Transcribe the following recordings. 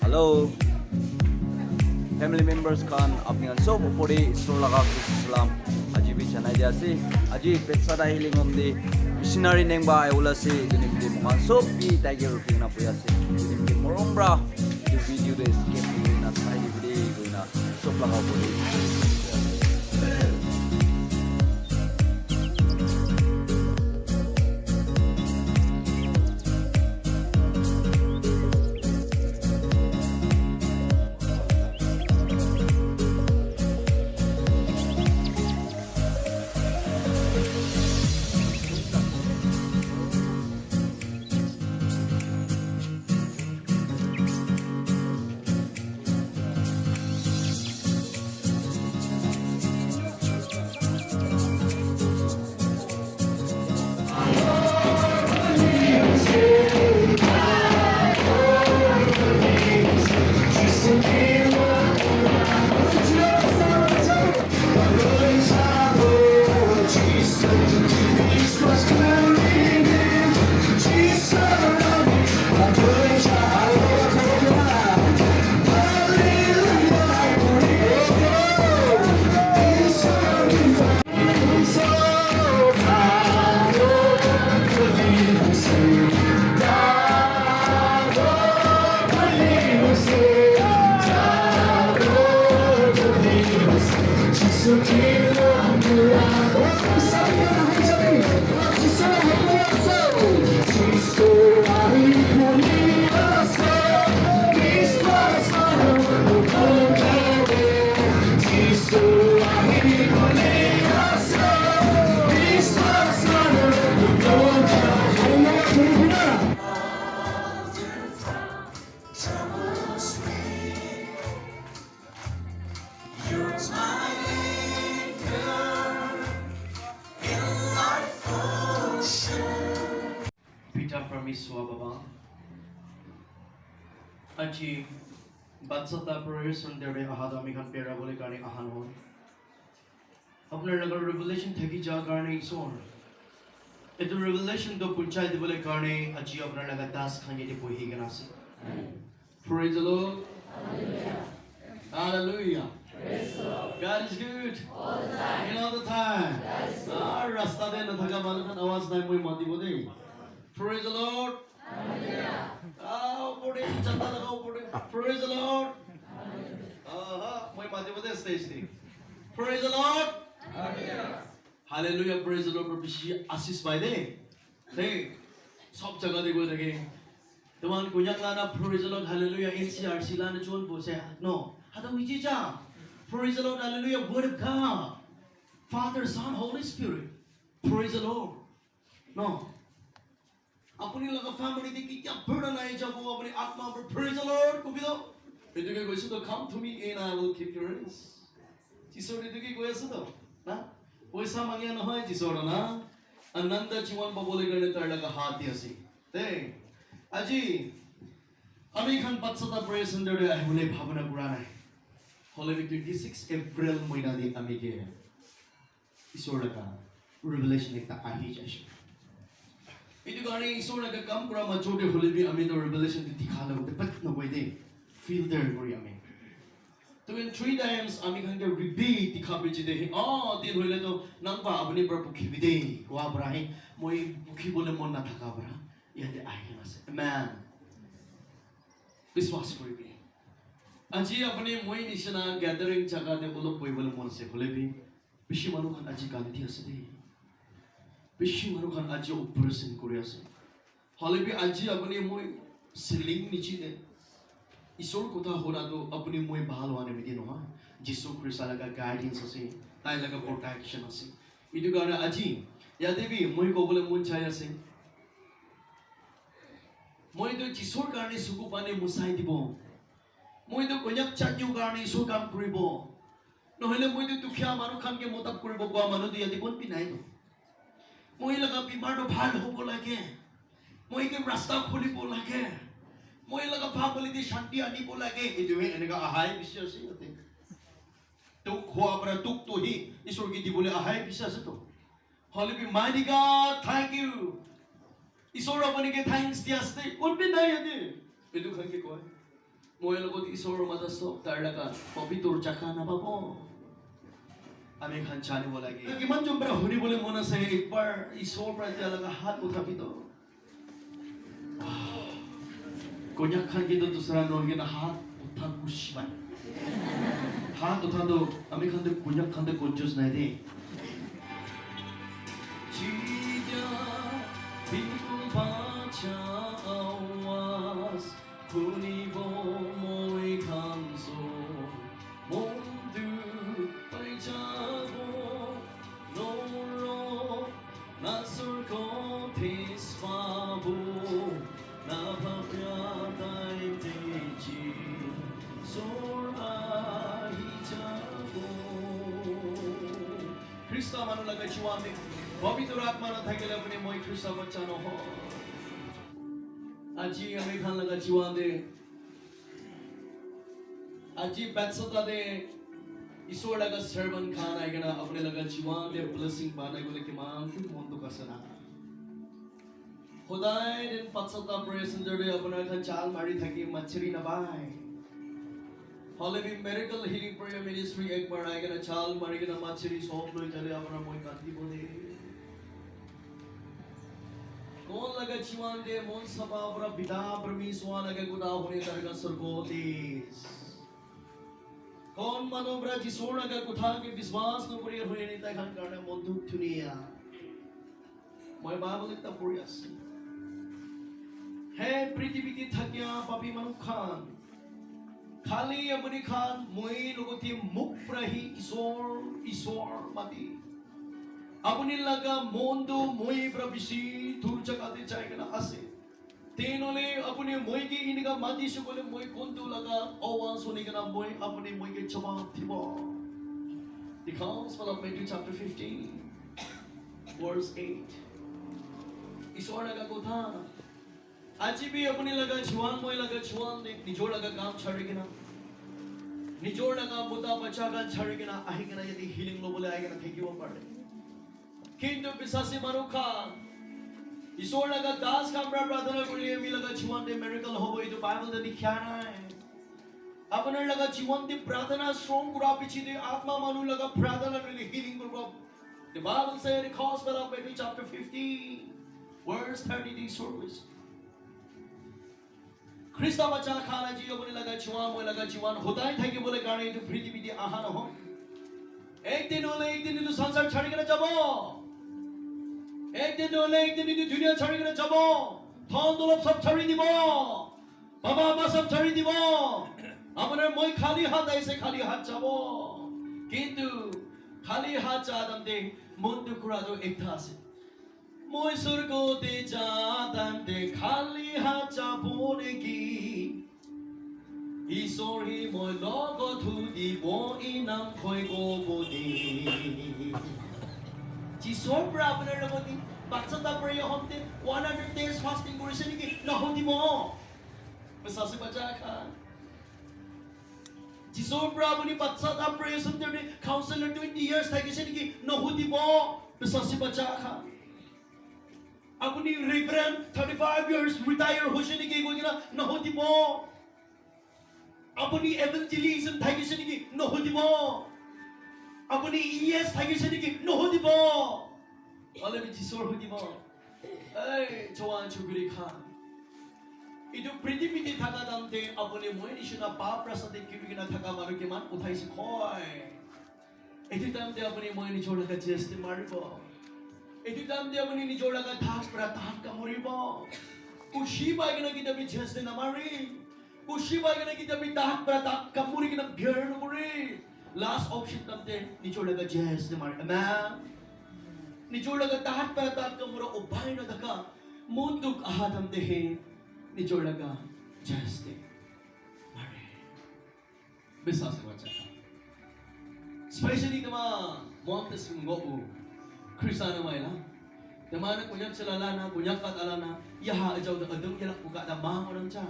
Hello, family members kan apni an so pori isur laga salam aji bi chanai dia si aji petsada healing om di missionary nengba ayula si jenim di mongan so pi tiger king na puya si jenim di morombra di video de escape na side video na so laga pori. Pita Paramiswa Baba Aji Batsata Prayers on their Ahadami can pera Bolikani Ahanon. Upon another revelation Taki Jagarni Son. At the revelation do Punchai de Bolikani, Aji of Ranagatas Kanye de Pohiganasi. Praise the Lord. Hallelujah. God is good. All the time. All the time. Rasta de Natagaman and Awas Nine Way Mati Bode. Praise the Lord. Praise the Lord. Praise the Lord. Hallelujah. Praise the Lord. Assist by day. Hey, Sop Jaga de go again. The one Kunyak Lana, praise the Lord. Hallelujah. NCRC Lana John Bose. No. Hadamijija. Praise the Lord. Hallelujah. Word of God. Father, Son, Holy Spirit. Praise the Lord. No. Apuni laga family de kitya burden ai jabo apni atma par praise the Lord kubido eduke goisu to come to me and I will keep your rest jisor eduke goisu to na poisa mangya na hoy jisor na ananda jiwan babole garne tar laga hat diasi te aji ami khan patsata praise under de hule bhavana pura nai hole 26 April moina de ami ke isor laga revelation ekta ahi jaise itu karena isor naga kam kura machote hole bi ami the revelation di dikhala bote pat no boy de feel there kori ami to in 3 times ami kan ke repeat dikhabe ji de din hoile to nang pa apni par pukhi bi de kwa brahi moi pukhi bole mon na thaka bra yate ahi na se amen biswas kori bi aji apni moi nishana gathering jaga de bolo boy bole mon se hole bi bishi manu kan aji kan thi ase de Bishi maru kan aji operation Korea se. Hale bi aji apni moi siling nichi de. Isor kotha hora do apni moi bahal wane mi dino ha. Jisu Christ laga guidance ase, tai laga protection ase. Itu karena aji yade bi moi ko bole mon chai ase. Moi do jisor karne suku pane musai dibo. Moi do konyak chakyu karne isor kam kuribo. No hele moi do dukhya maru kan ke motab kuribo kwa manu do yade bon pinai do. মই লগা বিমাৰটো ভাল হ'ব লাগে মই কি ৰাস্তা খুলিব লাগে মই লগা ভাবলি দি শান্তি আনিব লাগে এটোৱে এনেকা আহাই বিশ্বাসী আছে তো খোৱা পৰা তুক তো হি ঈশ্বৰ কি দিবলৈ আহাই বিশ্বাস আছে তো হলে বি মাইটি গড থ্যাংক ইউ ঈশ্বৰ আপুনি কে থ্যাঙ্কস দি আছে কোন বি নাই আছে এটো খান কি কয় Moy lagot isor matasok tarlakan pabitur chaka na babo. Ami khan chani bolagi. Kiman jumbra huni bole mona se ek bar isor prati alaga hat uthapito. Konyak khan ki to dusra noge na hat uthan kushiban. Hat uthan do ami khan de konyak khan de konjus nahi de. Jija people bacha awas. Kunibo moi kanso mondu pai jabo noro nasur ko pisfabo napapya dai teji sora hijabo Krista manu laga chiwame पवित्र आत्मा न थाकेले पनि moi Krista बच्चा न हो Aji hame khan laga jiwan de Aji Bethsaida de Isor laga servant khan aigena apne laga jiwan de blessing bana gole ki mang ki mon to kasana Khodai din Bethsaida presenter de apna khan chal mari thaki machri na bai Hole bi miracle healing prayer ministry ek bar aigena chal mari gena machri sob loi chale apna moi kanti bole कौन लगा जीवन दे मन सभा पर पिता परमेश्वर लगा गुदा होने तरगा स्वर्गोदेश कौन मनोब्रा जिसोर लगा कुथा के विश्वास न परियर होने नहीं तक करने मन दुख दुनिया मैं बाइबल लिखता पढ़ियास है पृथ्वी की थकिया पापी मनुष्य खान खाली अपनी खान मोई लोगों की मुख प्रही ईश्वर माती अपनी लगा मोंदो मोई प्रविशी दूर जगह दे जाएगा ना आसे तीनों ने अपने मोई की इनका मादी से बोले मोई कौन तो लगा आवाज़ सुने का ना मोई अपने मोई के जवाब दिवा The Gospel of Matthew chapter 15 verse 8 ईश्वर लगा को था आज भी अपने लगा जुआन मोई लगा जुआन ने निजोड़ लगा काम छड़ के ना निजोड़ लगा मुद्दा बचा का छड़ के ना आएगा ना यदि healing लो बोले आएगा ना ठीक वो पढ़े किंतु पिशासी मनुखा ईश्वर लगा दास का प्रार्थना कर लिए मी लगा जीवन दे मिरेकल हो गई तो बाइबल दे लिखा है अपने लगा जीवन दे प्रार्थना स्ट्रांग गुरा पीछे दे आत्मा मानु लगा प्रार्थना के लिए हीलिंग गुरा the Bible said in Gospel of Matthew chapter 15 verse 30 the service Krista बच्चा खाना जी अपने लगा जीवन में लगा जीवन होता ही था कि बोले गाने तो पृथ्वी दे आहार हो एक दिन तो संसार छाड़ के जाबो एक दिन दुनिया छाड़ी कर जाबो धन दौलत सब छाड़ी दिबो बाबा माँ सब छाड़ी दिबो अपने मोई खाली हाथ ऐसे खाली हाथ जाबो किंतु खाली हाथ जादम दे मुंडु कुरा दो एक था से मोई सुरगो दे जादम दे खाली हाथ जाबो ने की ईश्वर ही मोई लोगो धुदी वो इनाम खोई गो बोदी जिसोर प्राप्त लगोती Bethsaida prayer हमते 100 days fasting करें से निके न होती मो बस ऐसे बचा खा जिसोर प्राप्त नहीं Bethsaida prayer सुनते हैं counselor 20 years था किसी निके न होती मो बस ऐसे बचा खा अपनी reverend 35 years retire हो से निके कोई ना न होती मो अपनी evangelism था किसी निके न होती मो अपनी ES था किसी निके न होती मो Oleh bijisor hudi mo, Joan chugri khan. Itu prithivi te thaka damte apne moi nishuna paap prasade kibigina thaka maru ke man uthai se khoi. Itu damte apne moi nichoda ka jeste maribo. Itu damte apne nichoda ka thak pratak ka moribo. Kushi bagina kita bi jeste na mari. Kushi bagina kita bi thak pratak ka muri kita bhir no mori. Last option damte nichoda ka jeste mari. Amen. निचोड़ लगा ताहट पर ताप का मुरा उबाई न धका मुंडुक आहादम देहे निचोड़ लगा जैसे मरे बिसास बचा स्पेशली तमा Montes ngopу Kristana maila tamana kunyak salalana kunyak katalana yaha ajaw da adum yalak buka da mango nang cha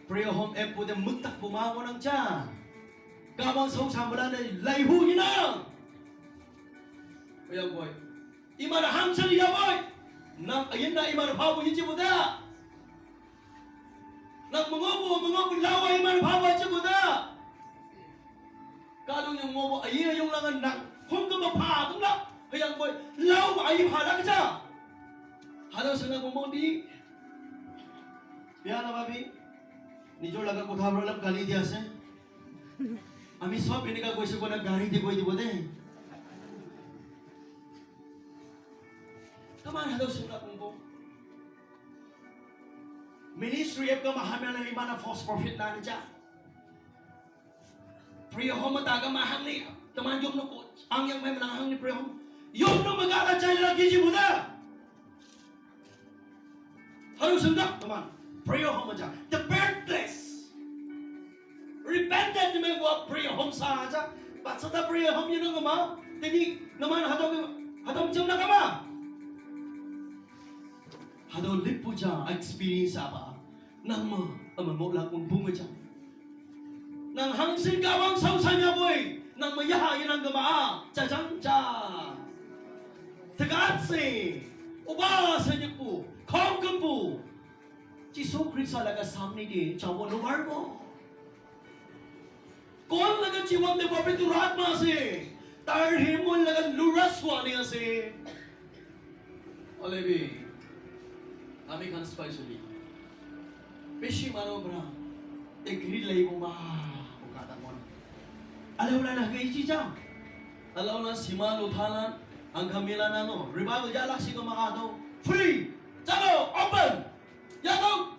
prayer home app po da muktak bumango nang cha gabang song sambala na laihu ina Ayang boy, iman hamsa niya boy, nang ayin na iman babu hindi mo da. nang mengopo lawai man bawa cekuda. Kalau yang ngopo ayah yang langan nang hong ke bapa tu lah. Yang boy lau ayah pada kerja. Halo senang ngomong di. Biar apa bi? Nijol laga kotha berlam kali dia se. Ami सब ini का कोई से कोई ना गाड़ी दे कोई दे बोले. Kaman halo senang ngomong. Ministry of kemahaman na imana false prophet na niya. Priya ho mataga mahang ni teman yom no ang yang may manahang ni priya ho. Yom no magala chay lagi ji buda. Harus hendak teman. Priya ho maja. The birthplace. Repented ni mengwa priya ho sahaja. Pasata priya ho yun ang ma. Tini naman hadong jam na kama. Hado lipu ja experience apa nang mo amamolak kung bunga ja nang hangsin kawang sausanya boy nang mayahayin ang gamaa jajang ja tagatse ubasa niyo po kongkong po Jiso Krista laga samni di jawa luar mo kon laga jiwang de papiturat ma se tarhimon laga luraswa niya se Olebi Kami kan spiritually. Beshi mano bra. Agree lagi buma. Bukata mon. Alaw na nagay chicha. Alaw na siman uthalan ang kamila na no. Revival jalak si kumakato. Free. Jalo open. Yato.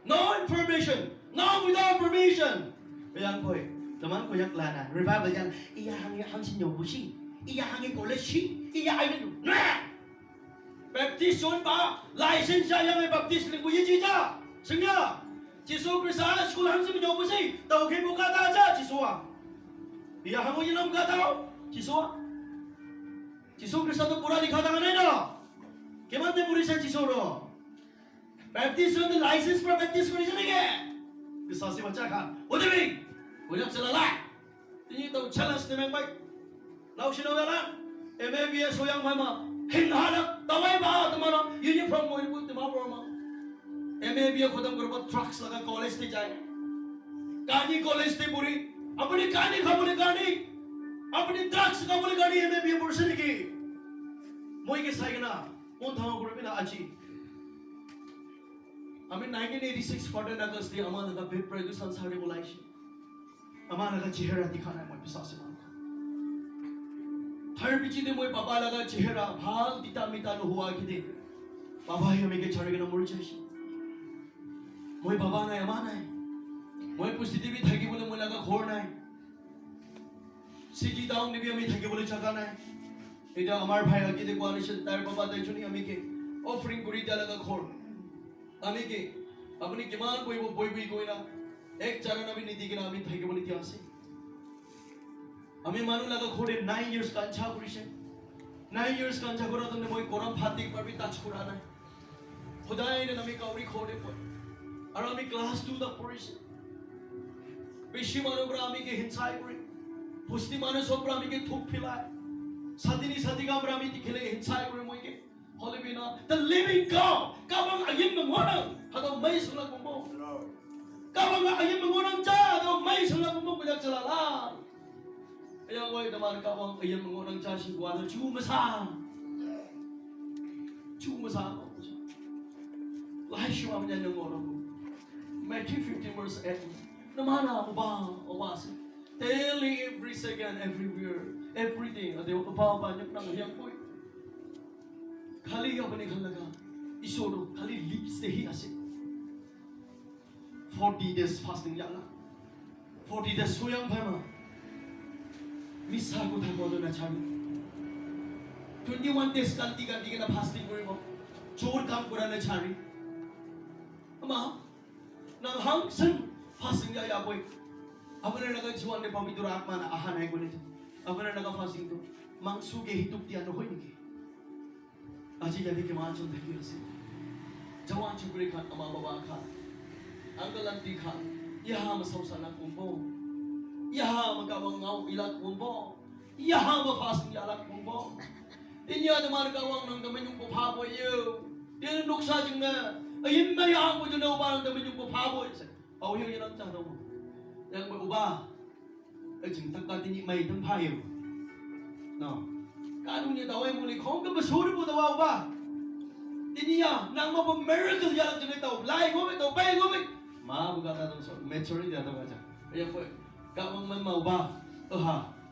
No information. No without permission. Bayang boy. Teman ko yak lana. Revival jan. Iya hang sinyo busi. Iya hang college. Iya ay na. Baptist yun pa, license siya yung Baptist linggo yung chicha. Singya, Jiso Krista, school hang sabi niyo po siya, tawagin mo kata siya, Jisua. Iyahan mo yun ang kata, Jisua. Jiso Krista to pura di kata ka na yun. Kimante puri siya Jisoro. Baptist yun, license para Baptist ko rin siya nige. Bisa si baca ka, udibig, uyak sila la. Tingin ito, challenge ni Mengbay. Now, sino ka lang? MBS o yung mama. Hinhalak, tawai ba teman uniform mo ibu tema forma. MBA खत्म करो trucks लगा college से जाए. कहानी college से पूरी अपनी कहानी खबरे कहानी अपनी drugs खबरे कहानी MBA पर्सन की. मोई के साइड ना उन थामा पूरे में ना अच्छी. हमें 1986 14 अगस्त दी अमान लगा बिग प्रेड संसार में बुलाई शी. अमान लगा चेहरा दिखाना है मोई पिसासे मान. हर बिची ने मोई पापा लगा चेहरा भाल दिता मिता नो हुआ कि दे पापा ही हमें के छड़े के ना मुड़ जाए मोई पापा ना अमान है मोई पुस्तिति भी थकी बोले मोई लगा खोर ना है सिटी टाउन ने भी हमें थकी बोले चका ना है इधर हमारे भाई आगे देखो अनिशन तार पापा तार चुनी हमें के ऑफरिंग करी दिया लगा खोर हमें के अपनी किमान कोई वो कोई ना एक चरण अभी नीति के ना हमें थकी बोले इतिहास से हमें मालूम लगा खोड़े 9 years का अच्छा पुरुष है 9 years का अच्छा करो तुमने मोई कोरम फातिक पर भी टच कराना है खुदाई ने हमें कावरी खोड़े पर और हमें क्लास 2 तक पुरुष बेशी मानो पर हमें के हिंसाई पुरुष पुष्टि मानो सब पर हमें के थूक फिलाए साथी का पर हमें दिखेले हिंसाई पुरुष मोई के होले बिना the living God कावंग अयम मंगोनम हतो मई सुलग मंगो कावंग अयम मंगोनम चा हतो मई सुलग मंगो बुझक चला ला Ayang boy teman kawang ayam mengonang casi gua ada cuma sa lahir cuma menyanyi orang Matthew 15 verse 8 namana oba sih daily every second everywhere everything ada oba banyak nang ayang boy kali apa nih kalaga isodo kali lips deh asik 40 days fasting jala 40 days soyang phama Misa ko thako do na chami 21 days ganti ka na fasting kori mo chor kam kora na chami ama nang hangsan fasting ya boy abana naga jiwan ne pamitura atma na ahan ay gunit abana naga fasting to mangsu ke hituk ti ano hoy niki aji jadi ke maan chon thaki ase jawan chukre khan ama baba khan uncle auntie khan yaha masausa na kumbo Yaha magkawang ngaw ilat kumbo. Yaha mafasting ilat kumbo. Inya naman kawang nang naman yung kupapo iyo. Yan nuksa jing na. Ayun ba yang mo dyan na uba ng dami yung papaboy? Aw yung yan ang tataw mo. Yang may uba. Ay ching takkatin ni may itang payo. No. Kanong niya daw ay muli kong ka basura po daw uba. Iniya, nang mapamiracle yan ang dyan ito. Lai gumit, upay gumit. Maabugata daw sa maturity daw ka dyan. Kaya po, kawang man mauba.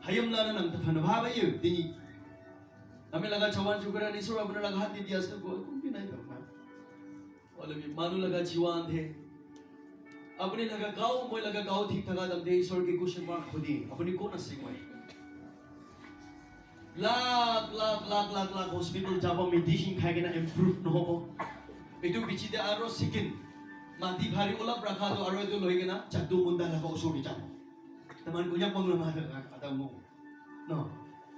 Hayam lang na ng tapanababa yun. Dini. Kami laga cawan juga ni surah benar laga hati dia tu kung pinay ka pa. Wala bi manu laga jiwan the. Apni laga gaw moi laga gaw ठीक ठगा दम दे ईश्वर के question mark खुदी अपनी को न सिंगवाई. Lakh hospital jaba medicine खाए के ना improve न हो. itu bici de aro sikin. Mati bhari ulap rakha do aro itu lohi ke na jadu munda laga usuri jam. Teman punya pengalaman ada mu. No.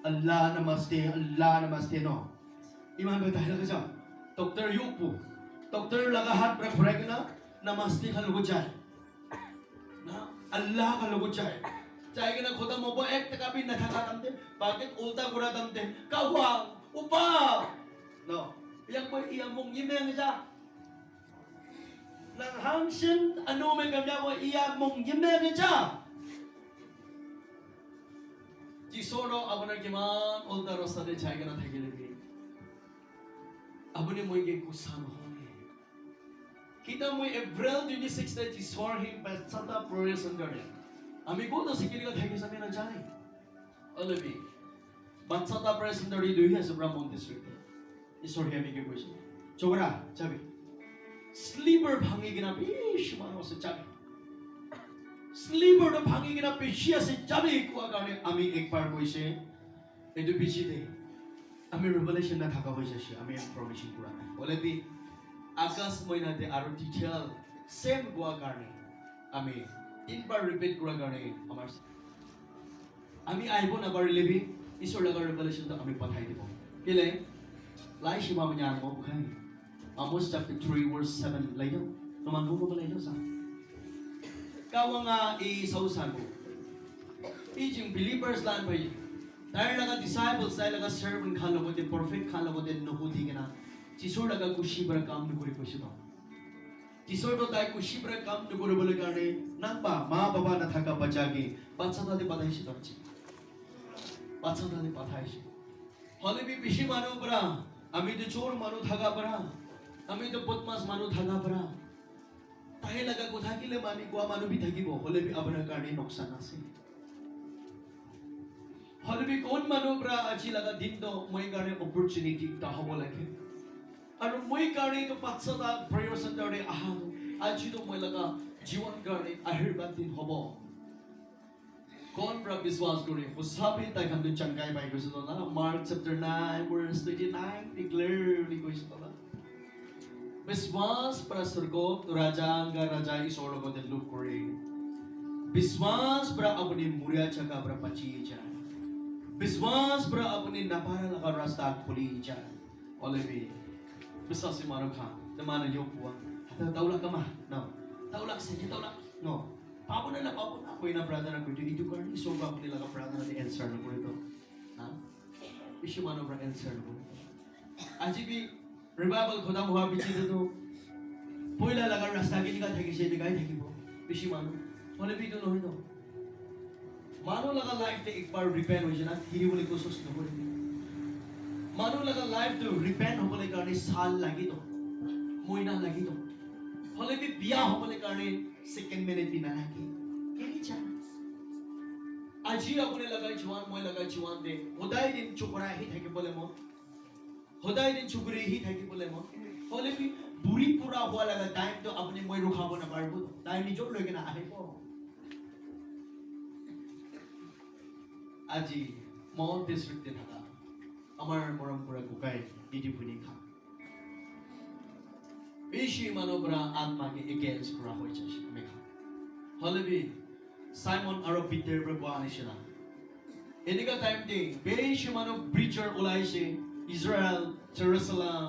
Allah namaste no. Iman बताया लगा जा. Dokter Yupu. Dokter लगा हाथ पर खुराक ना नमस्ते का लोगो जाए. ना अल्लाह का लोगो जाए. जाए के ना खुदा मोबो एक टका भी न था तमते. बाकी उल्टा बुरा तमते. कावा उपा. No. Yang boy iya mong yimeng जा. Nang hangsin ano men gamya boy iya mong yimeng जा. जिसोरो अपना किमान उल्टा रास्ता दे जाएगा ना थे के लिए अपने मोई के कुछ होने kita mo April 26 na jiswar him pa santa progress on garden ami ko to sikili ka thagi sa mina jani alabi but santa progress on garden do has Ramon district isor hemi ke question chogra chabi sleeper bhangi gina bish mano se chabi sleeper to bhangi gina pishia se chabi ko karone ami ekbar koise etu bichi de ami revelation na thaka hoise she ami information pura olabi agas moina de aro detail same goa karone ami inbar repeat kura karone amar ami aibo na bar lebi isor laga revelation to ami pathai dibo kile lai shima manyang mo bukai Amos chapter 3 verse 7 layo naman mo layo sa kawanga i-sausan mo. Ijing believers lan ba yun? Dahil laga disciples, dahil laga servant kan lago din, perfect kan lago din, nukuti ka na. Jisor laga kushibra kam nukuri ko siya. Jisor to tayo kushibra kam nukuri bala karne, nang ba, maa baba na thaka bachagi, batsa tadi patay siya tarchi. Batsa tadi patay siya. Halibi bishi manu bara, ami to chor manu thaga bara, ami to potmas manu thaga bara. ताहे लगा कोथा के लिए मानी को मानो भी थकी बो होले भी अपना करने नुकसान आसे होले भी कौन मानो ब्रा अच्छी लगा दिन तो मोई करने opportunity ता हो लगे और मोई करने तो पक्षता प्रयोजन करने आहा अच्छी तो मोई लगा जीवन करने आहिर बात दिन हो बो कौन ब्रा विश्वास करे वो सभी तक हम तो चंगाई पाई कुछ तो ना Mark chapter 9 verse 29 declare ली कुछ तो ना विश्वास पर स्वर्गोत राजांगा राजा ईश्वर को दे लुक करे विश्वास पर अपने मुरिया जगह पर पची जाए विश्वास पर अपने नपारा लगा रास्ता खुली जाए ओलेबी विश्वास से मारो खां जमाना योग हुआ हता ताउला कमा no ताउला से ताउला no पापु ना कोई ना प्रार्थना कोई itu kan ईश्वर को अपने लगा प्रार्थना दे आंसर न करे तो हां ईश्वर मानो पर आंसर न करे आज भी revival khoda हुआ बिची तो पहिला लगा रास्ता के निका थकी से दिखाई थकी वो बिशी मानो होले भी तो नहीं तो मानो लगा लाइफ ते एक बार रिपेंट हो जाना हिरी बोले को सोच न बोले मानो लगा लाइफ तो रिपेंट हो बोले करने साल लगी तो महीना लगी तो होले भी बिया हो बोले करने सेकंड मिनट भी ना लगे यही चांस आज ही अपने लगा जवान मोय लगा जवान दे होदाई दिन चुपरा ही थके बोले मो होदाई दिन चुपरे ही थके बोले मो होले भी बुरी पूरा हुआ लगा टाइम तो अपने मोय रुखाबो ना पारबो टाइम नि जोड़ लगे ना आहेबो আজি মন ডিস্ট্রিক্টে থাকা আমার মরম পুরা গুকাই দিদি বুনি খা বেশি মানবরা আত্মাকে এগেইনস্ট করা হয়েছে মেখা হলেবি সাইমন আর পিটার ব্রবা আনিছিলা এনেকা টাইম দে বেশি মানব ব্রিচার ওলাইছে ইসরায়েল জেরুসালেম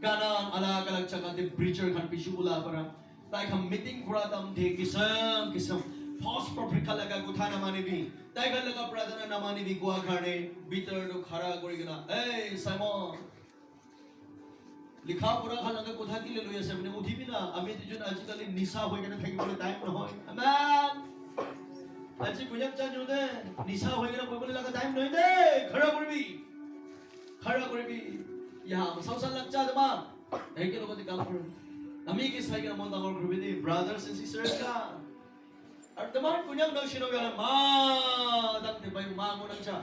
কানান আলাগ আলাগ জায়গাতে ব্রিচার খান পিছু উলা পড়া তাই খাম মিটিং করা দাম দে কিসম false prophet ka laga kutha na mani bi tai ka laga pradana na mani bi gua khane bitar do khara kori gina hey Simon লিখা পঢ়া খানাকে কথা কিলে লৈ আছে মানে উঠিবি না আমি দুজন আজিকালি নিচা হৈ কেনে থাকিবলৈ টাইম নহয় আমেন আজি গুণক জানো দে নিচা হৈ কেনে কৰিবলৈ লগা টাইম নহয় দে খৰা কৰিবি ইয়া মছাউসান লাগছা দমা একে লগতে কাম কৰো আমি কি চাই কেনে মন ডাঙৰ কৰিবি দে ব্ৰাদাৰ্ছ এণ্ড চিষ্টাৰ্ছ কা আৰু তোমাৰ গুণক নছিনো গলা মা দাতে বাই মা মনংচা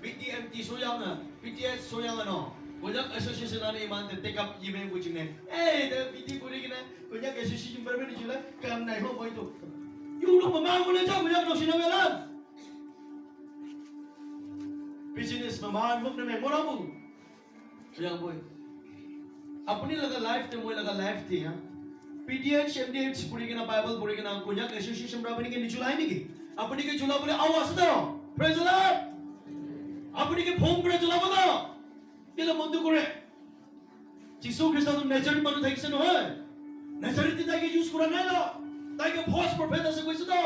BTMT soyang na BTS soyang ano Kunyak association na iman te take up event bucing ne the BT puri kina kunyak association berbe ni jula kam nai ho boy to yu lu mama mo na ja kunyak no sino wala business mama mo ne me mora mo yang boy apni laga life te moi laga life te ha PTH MDH puri kina bible puri kina kunyak association berbe ni ke ni chulai ni ki apni ke chula bole awas to praise the lord আপনি কি phone করে চলাবো না কেলে বন্ধ করে যিশু খ্রিস্ট তো নেচারি মানুষ থাকছে নহয় নেচারিতে তাকে ইউজ করা নাই না তাকে ফলস প্রফেট আছে কইছে তো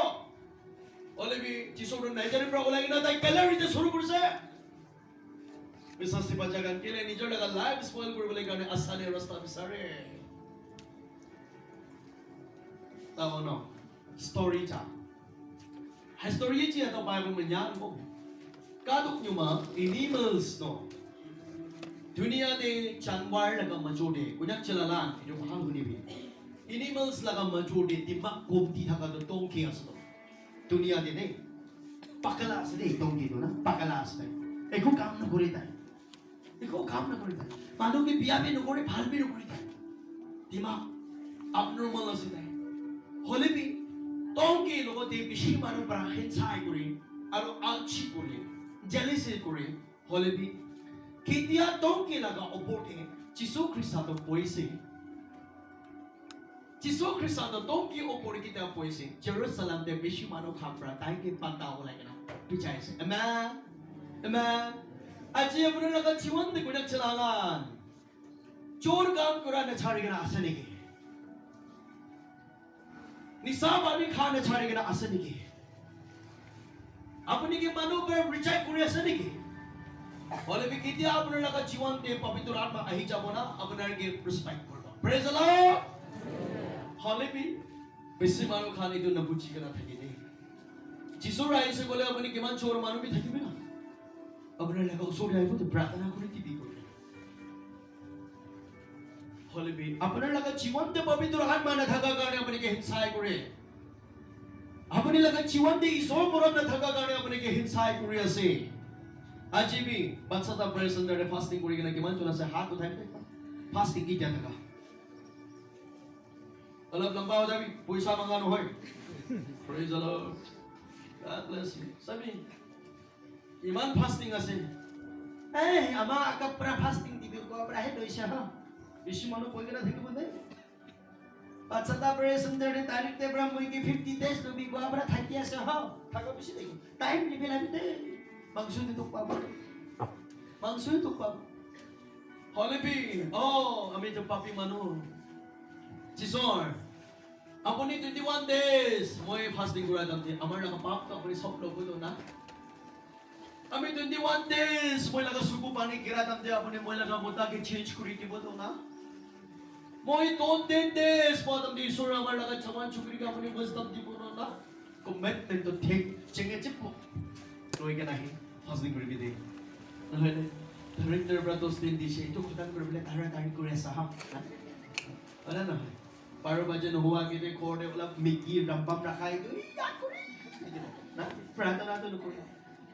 অলরেডি যিশুর নেচারি প্রা লাগি না তাই ক্যালারিতে শুরু করছে বিশ্বাসী বাজাগান কেলে নিজের লাগা লাইফ স্পয়েল করবলে কারণে আসানে রাস্তা বিচারে তাও না স্টোরিটা historia to Bible menyan mo kaduk nyo ma animals no dunia de जानवर लगा मजोडे कुनक चलालान इदो भाग हुनी भी animals लगा मजोडे तिmak कोमती थका तो टोंकी असलो दुनिया दे नहीं पकला से दे टोंकी तो ना पकला से एको काम न करे ताई एको काम न करे ताई मानो के बिया में न करे फाल भी न करे ताई दिमाग abnormal আছে তাই হলে বি टोंकी लोगो दे बिशी मानो पर हिंसाय करे আৰু আলছি কৰে jealousy কৰে হলে বি কেতিয়া টংকি লাগা ওপৰতে যিশু খ্ৰীষ্টটো পইছে যিশু খ্ৰীষ্টটো টংকি ওপৰতে কেতিয়া পইছে জেৰুজালেমতে বেছি মানুহ খাপৰা তাইকে পাতা লাগে না বিচাইছে আমেন আমেন আজি আপোনাৰ লগা জীবন দে গুণক চলালান চোৰ কাম কৰা নছাৰিগনা আছে নেকি নিশা পানী খা নছাৰিগনা আছে নেকি আপুনি কি মানুহ পৰা ৰিজেক্ট কৰি আছে নেকি হলে বি কেতিয়া আপোনাৰ লগা জীবন দে পবিত্ৰ আত্মা আহি যাব না আপোনাৰ কে ৰেসপেক্ট কৰিব প্ৰেজ দ্য লৰ্ড হলে বি বেছি মানুহ খানি তো নবুজি কেনা থাকি দেই যিশু ৰাইছে গলে আপুনি কিমান চোৰ মানুহ বি থাকিব না আপোনাৰ লগা ওচৰ আহিব তো প্ৰাৰ্থনা কৰি কি দিব হলে বি আপোনাৰ লগা জীবন দে পবিত্ৰ আত্মা নাথাকা কাৰণে আপুনি কে হিংসাই কৰে আপুনি লগা জীবন দে ঈশ্বৰ মৰম নাথাকা কাৰণে আপুনি কে হিংসাই কৰি আছে আজি বি বাচ্চাটা প্ৰেছন দৰে ফাস্টিং কৰি কিনে কিমান চলাছে হাত উঠাই ফাস্টিং কি দিয়া থাকা অলপ লম্বা হৈ যাবি পইচা মাগা নহয় praise the lord God bless you সবি ইমান ফাস্টিং আছে এই আমাৰ আকপ্ৰা ফাস্টিং দিবি কোৱা হে লৈছে হা বেছি মানুহ কৈ কিনে থাকিব দে বাচ্চাটা প্ৰেছন দৰে তাৰিখতে ব্ৰহ্ম হৈ কি 50 days তুমি কোৱা থাকি আছে হা থাকা বেছি দেখো টাইম দিবি লাগি দে মাংস দিতো পাব মাংস দিতো পাব হলে বি আমি তো পাপি মানুহ যিছৰ আপুনি 21 days মই ফাস্টিং কৰা দামতে আমাৰ লগা পাপ তো আপুনি সব লব তো না আমি 21 days মই লগা সুকু পানী গিৰা দামতে আপুনি মই লগা মোটা কে চেঞ্জ কৰি দিব তো না মই 10 days পদম দি ঈশ্বৰ আমাৰ লগা জমান চুকৰি কা আপুনি বস্তম দিব না কমিটমেন্ট তো ঠিক চেঙে চিপ লৈ কে নাহি ফাস্টিং কৰি দে নহলে ডাইৰেক্টৰ ব্ৰাটোস দিন দিছে এইটো খতম কৰিবলৈ তাড়াতাড়ি কৰি আছে হা আৰে না 12 বাজে নোহোৱা কেনে কোৰ্টে অলপ মিকি ৰাম্পাম ৰাখাই গৈ ইয়াত কৰি না প্ৰাৰ্থনা তো নকৰি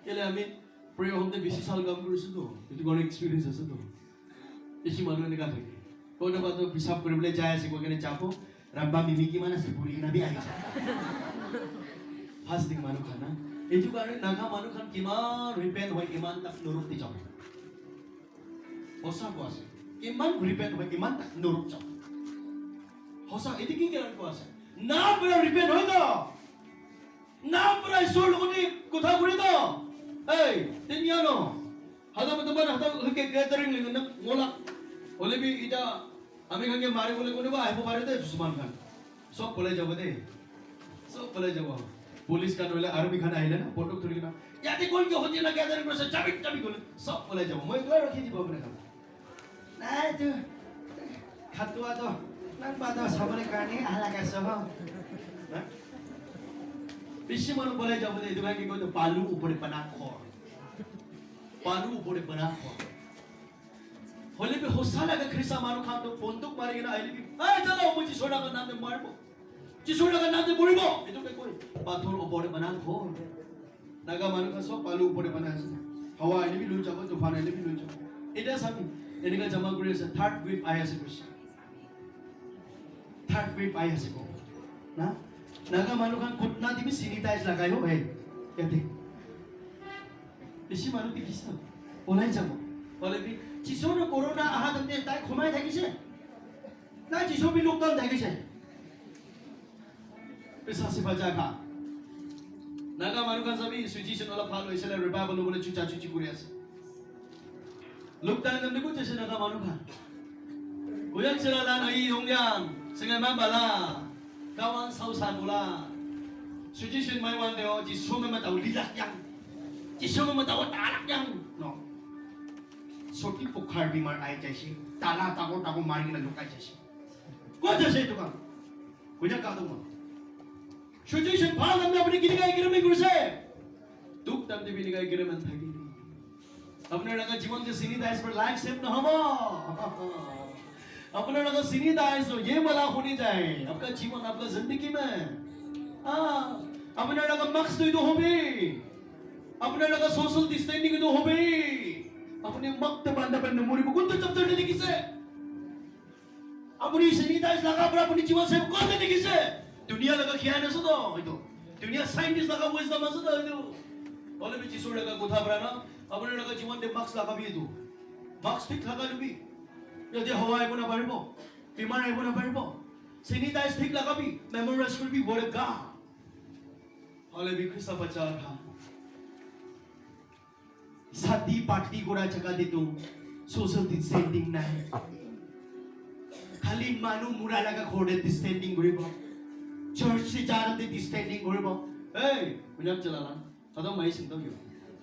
কেলে আমি প্ৰেয় হতে বেছি সাল কাম কৰিছো তো এইটো গণ এক্সপেৰিয়েন্স আছে তো বেছি মানুহ এনেকা থাকে কোনে বাতো হিসাব কৰিবলৈ যায় আছে কোনে যাব ৰাম্পা মিকি মানে আছে পুৰি না বি আহিছে ফাস্টিং মানুহ খানা এইটো কাৰণে নাগা মানুহ খান কিমান ৰিপেন্ট হয় ইমান তাক নৰুতি যাব হসা কোৱা আছে কিমান ৰিপেন্ট হয় ইমান তাক নৰুত যাব হসা এটি কি কাৰণ কোৱা আছে না পুৰা ৰিপেন্ট হয় ন না পুৰা ঈশ্বৰ লগতে কথা কৰি ন এই তিনিয়া ন হাদা মতবান হাদা কে গেদাৰিং লিং ন মোলা হলে বি ইটা আমি কাকে মাৰিবলৈ কোনোবা আহিব পাৰে দে দুশ্মন খান সব পলাই যাব দে সব পলাই যাব পুলিশ কান হলে আৰ্মি খান আহিলে না ফটো ধৰি না ইয়াতে কোন কি হতি না গেদাৰিং কৰিছে চাবি গলে সব পলাই যাব মই গৈ ৰখি দিব আপুনি খান নাই তো খাতুয়া তো নাং বাদা সাবলে কারণে আলাগা সহ বেশি মানুষ বলে যাবো এই দোকান কি কইতো পালু উপরে পানা খর পালু উপরে পানা খর হলে বি হোসা লাগা খ্রিসা মানু খান তো বন্দুক মারি গেনা আইলি বি এই চলো মুই যিশোর লাগা নামে মারবো যিশোর লাগা নামে মরিবো এতো কই পাথর উপরে পানা খর নাগা মানু খান সব পালু উপরে পানা আছে হাওয়া আইলি বি লুই যাবো তুফান আইলি বি লুই যাবো এটা সাবি এনেকা জমা করে আছে থার্ড ওয়েভ আই আছে কইছে থার্ড ওয়েভ আই আছে কো না নাগা মানু খান কুটনা দিবি সিনিটাইজ লাগাই হো ভাই ইয়াতে বেশি মানুষ দেখিস না ওলাই যাব বলে বি যিশোর করোনা আহা তাতে তাই ঘুমাই থাকিছে না যিশো বি লকডাউন থাকিছে পেছাছে বাজা খা নাগা মানুহ খান যাবি সিচুয়েশন অলপ ভাল হৈছিলে ৰিভাইভল হ'বলৈ চুচা চুচি কৰি আছে লকডাউন নামে কৈছে নাগা মানুহ খান গোয়াক চেলালান আই হংয়াং সেঙে মা বালা কাৱান সাউসান bola সিচুয়েশন মাই ওয়ান দেও যিশো মে মাতাও লিলাক yang যিশো মে মাতাও তালাক yang no সকি পোখার বিমার আই যাইছে তালা তাগো তাগো মারি না লুকাই যাইছে কই যাইছে তো কাম কইনা কাদো মা সিচুয়েশন ভাল আমি আপনি কি গায় গিরমে করছে দুঃখ তাম দিবি গায় গিরমে থাকি আপনার লাগা জীবন के सीनी दाइस पर लाइफ सेव न हो अपना लगा सीनी दाइस हो ये वाला होनी जाए आपका जीवन आपका जिंदगी में अपना लगा मक्स तो हो भी अपना लगा सोशल डिस्टेंसिंग तो हो भी अपने मक्त बंदा बंद मुरी को तो जब तक किसे अपनी सीनी दाइस लगा पर अपनी जीवन सेव कौन देने किसे दुनिया लगा क्या है सो तो दुनिया साइंटिस्ट लगा वो इसका मसला है तो बोले भी जिसों लगा कोठा बराना अपने लगा जीवन दे मार्क्स लगा भी तू मार्क्स ठीक लगा लुबी यदि हवा है बुना परिबो बीमार है बुना परिबो सैनिटाइज ठीक लगा भी मेमोराइज कर भी बोले गा बोले भी किसा बचा था साथी पार्टी गोरा जगह दे तू सोशल डिस्टेंसिंग नहीं खाली मानु मुरा लगा खोड़े डिस्टेंसिंग गरिबो चर्च से जाने दे डिस्टेंसिंग गरिबो ए बुझाप चलाला हदो माइ सिंतो यो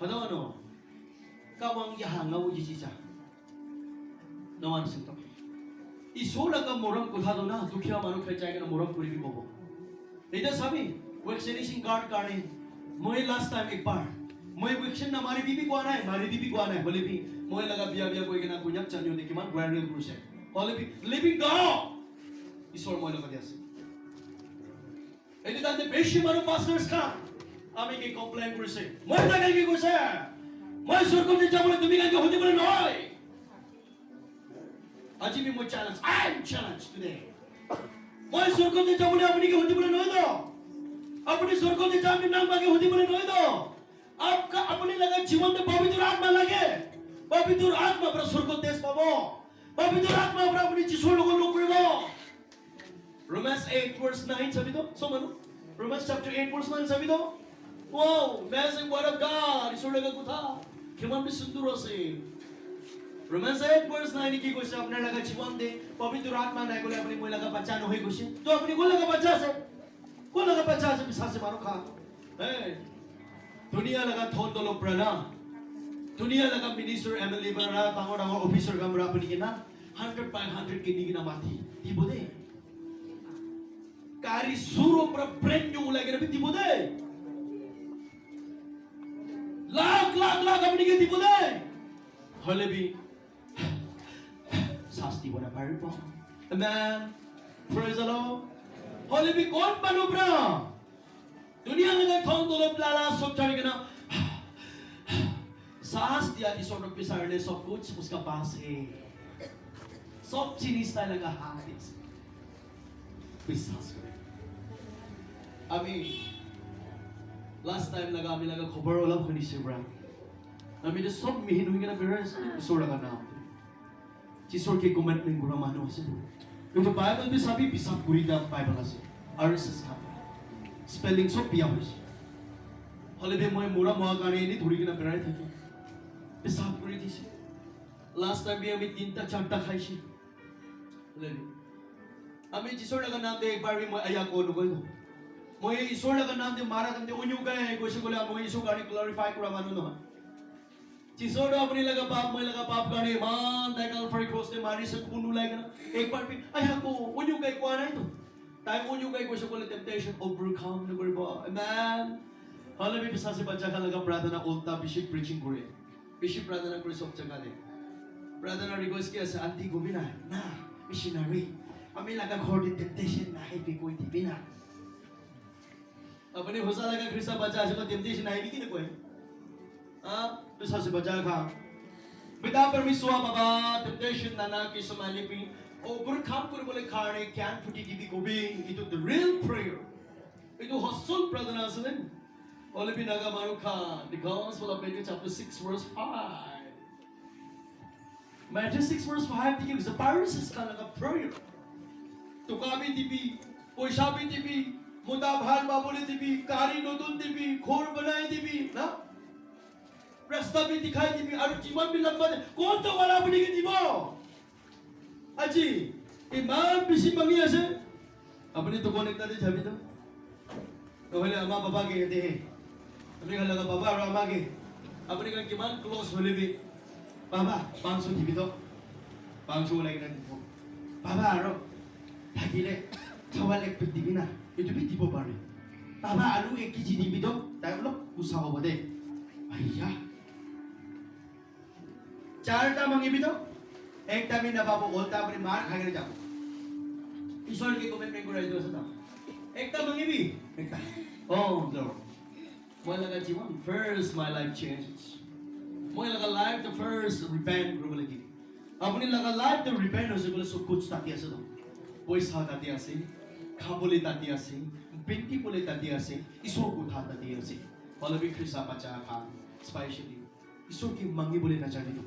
हदो नो कावांग या हांगाव जिजिजा नवान सिंतो इsola का मोरम कुथादो ना दुखिया मानु खचाय के मोरम पुरी बबो एदा साबी वैक्सीनेशन कार्ड काने मोय लास्ट टाइम एक बार मोय वैक्सीन ना मारी बीबी को आना है मारी बीबी को आना है बोले भी मोय लगा बिया बिया कोई के ना कुन्याक चन्यो ने किमान वायरल क्रूस है बोले भी लिविंग गॉड इसोर मोय लगा दियास एदी ताते बेशी मानु पास्टर्स का আমি কি কমপ্লেইন কৰিছে মই তাকে কি কৈছে মই সরকারে যাবলে তুমি কাকে হতে বলে নয় আজি আমি মই challenge I am challenge today মই সরকারে যাবলে আপনি কি হতে বলে নয় তো আপনি সরকারে যাবে নাম বাগে হতে বলে নয় তো आपका अपने लगा जीवन में पवित्र आत्मा लगे पवित्र आत्मा पर स्वर्ग देश पाबो पवित्र आत्मा पर अपनी जिसो लोग लोग करबो रोमन्स 8 verse 9 सभी तो सो मानो रोमन्स chapter 8 verse 9 सभी तो wow amazing word of God इसो लगा कुथा किमान भी सुंदर से रोमन्स 8 verse 9 की कोई अपने लगा जीवन दे पवित्र आत्मा नहीं बोले अपनी कोई लगा बच्चा नहीं कुछ तो अपनी को लगा बच्चा से विश्वास से मारो खा दुनिया लगा थोन तो लोग प्रना दुनिया लगा मिनिस्टर एमएलए बना तांगो तांगो ऑफिसर का बड़ा अपनी के ना 100 by 100 के नी ना माथी ती बोले कारी सूरो पर ब्रेन जो लगे ना भी ती बोले लाख अपनी के ती बोले हले भी सास्ती बना पारिबो amen praise the Lord हले भी कौन बनो ब्रा दुनिया में थोन तो लोग लाला सब चढ़ के ना सांस दिया ईश्वर के पिसारने सब कुछ उसका पास है सब चीज लगा हाथ विश्वास करें अभी लास्ट टाइम लगा अभी लगा खबर वाला खुनी से ब्रा अभी तो सब मिहिन हुई के ना फिर ईश्वर लगा नाम ईश्वर के कमेंटमेंट गुना मानो ऐसे क्योंकि बाइबल में सभी पिसाब पूरी दा बाइबल से आरएसएस का स्पेलिंग सब पिया हुई हले भी मैं मोरा मोहा गाने नहीं थोड़ी की ना कराए थे पिसाब पूरी थी से लास्ट टाइम भी हमें 3 4 खाई सी हले भी हमें ईश्वर लगा नाम दे एक बार भी मैं आया को नो कोई मैं ईश्वर लगा नाम दे मारा तंदे उन्यू गए कोई से बोले मैं ईश्वर गाने क्लैरिफाई करा मानो ना चिसोड़ो अपनी लगा पाप मैं लगा पाप करने मान दाइकल फरी क्रॉस ने मारी से खून उलाएगा ना एक बार भी आया को उन्यू कई को नहीं तो ताई उन्यू कई को से बोले टेम्पटेशन ओवरकम न करे बा मैन हाले भी पिसा से बच्चा का लगा प्रार्थना उल्टा बिशिप प्रीचिंग करे बिशिप प्रार्थना करे सब जगह दे प्रार्थना रिक्वेस्ट किया से आंटी को भी ना मिशनरी हमें लगा घर दे टेम्पटेशन ना है भी कोई भी ना अपने होसा लगा ख्रिस्ता बच्चा से को टेम्पटेशन ना है भी कि कोई bisa si baca ka bida permiswa baba temptation nana ki samali pi overcome kore bole khare kyan phuti dibi gobi itu the real prayer itu hosol pradhana asulen ole pi naga maru kha the gospel of Matthew chapter 6 verse 5 Matthew 6 verse 5 ki is a Pharisees ka naga prayer to ka bi dibi poisa bi dibi muda bhal ba bole dibi kari nodun dibi khor banai dibi na रास्ता भी दिखाई दी भी और जीवन भी लंबा है कौन तो वाला बनी की दीवो अजी इमाम बिसी मंगी ऐसे अपने तो कौन इतना दे छवि तो पहले अम्मा पापा के दे अपने का लगा पापा और अम्मा के अपने का किमान क्लोज होले भी पापा 500 दीवी तो 500 लगे ना दीवो पापा आरो थाकिले थवाल एक पिट दीवी ना itu भी दीवो पारे पापा आलू 1 kg दीवी तो ताई बोलो उसा हो बदे भैया चारटा मंगी भी तो एक टाइम ना बाबू बोलता अपनी मार खा के जाओ ईश्वर के कमेंट को राइट होता एक टाइम मंगी भी एक टाइम ओह लॉर्ड मैं लगा जीवन first my life changes मैं लगा life the first repent बोले की अपनी लगा life the repent हो से बोले सब कुछ ताती ऐसे तो पैसा ताती ऐसे खाबोले ताती ऐसे बिंती बोले ताती ऐसे ईश्वर को था ताती ऐसे बोले भी ख्रिस्ता बच्चा खा स्पेशली ईश्वर की मंगी बोले ना जाने दो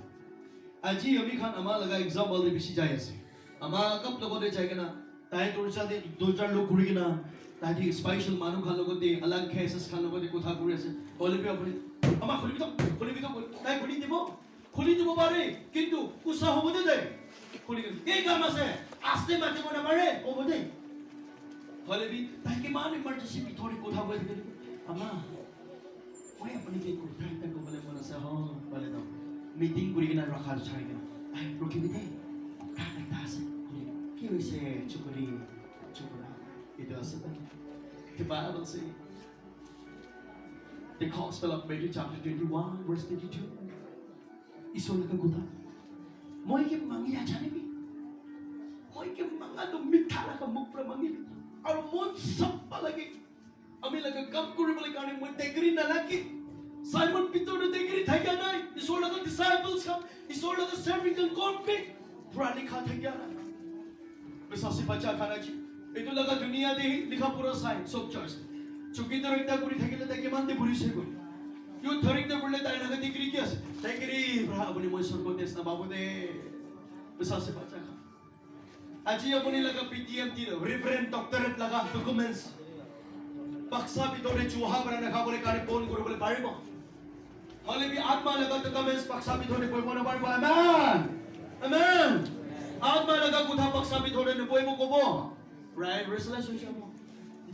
আজি আমি খান আমা লাগা एग्जाम বলে বেশি যাই আছে আমা কপ লগতে যাই কেনা তাই তোর সাথে দুইটা লোক ঘুরি কিনা তাই দি স্পেশাল মানু খান লগতে আলাগ খেসস খান লগতে কথা করি আছে বলে বি আপনি আমা খুলি তো তাই খুলি দিব পারে কিন্তু কুসা হবতে দে খুলি কে কাম আছে আস্তে মাতে মনে পারে হবতে বলে বি তাই কি মান ইমার্জেন্সি ভিতরে কথা বলে দিবে আমা ওই আপনি কি করতে তাই বলে মনে আছে হ বলে দাও meeting kuri kena rakar cari kena, ay rugi bide, kan tas, kiri se cukuri, itu asal, the Bible say, the Gospel of Matthew chapter 21 verse 32, isul ka guta, moi ke mangi aja ni bi, moi ke manga tu mithala ka mukra mangi bi, aur mon sabba lagi, ami laga kam kuri bole kani moi tegri na lagi. Simon Peter ने देखी था क्या नहीं ईश्वर लगा disciples का ईश्वर लगा serving and conflict पुरानी खा था क्या ना बेसासी बच्चा खाना जी itu लगा दुनिया दे लिखा पूरा साइन सब चर्च चुकी तो रखता कुरी था कि लेते मानते बुरी से कुरी यो थरिक तो बोले ताई लगा दिक्री क्या से दिक्री ब्रा अपने मोई स्वर्ग को देश ना बाबू दे बेसासी बच्चा खा आज ये अपने लगा PTM तीर reverend doctorate लगा documents बक्सा भी तोड़े चूहा बना खा बोले कारे कौन करो बोले बारे बो हाले भी आत्मा लगा तो कमेंस पक्षा भी थोड़े कोई बोले बारे बो आमेन आत्मा लगा कुथा पक्षा भी थोड़े ने कोई को बो राइट रेसोल्यूशन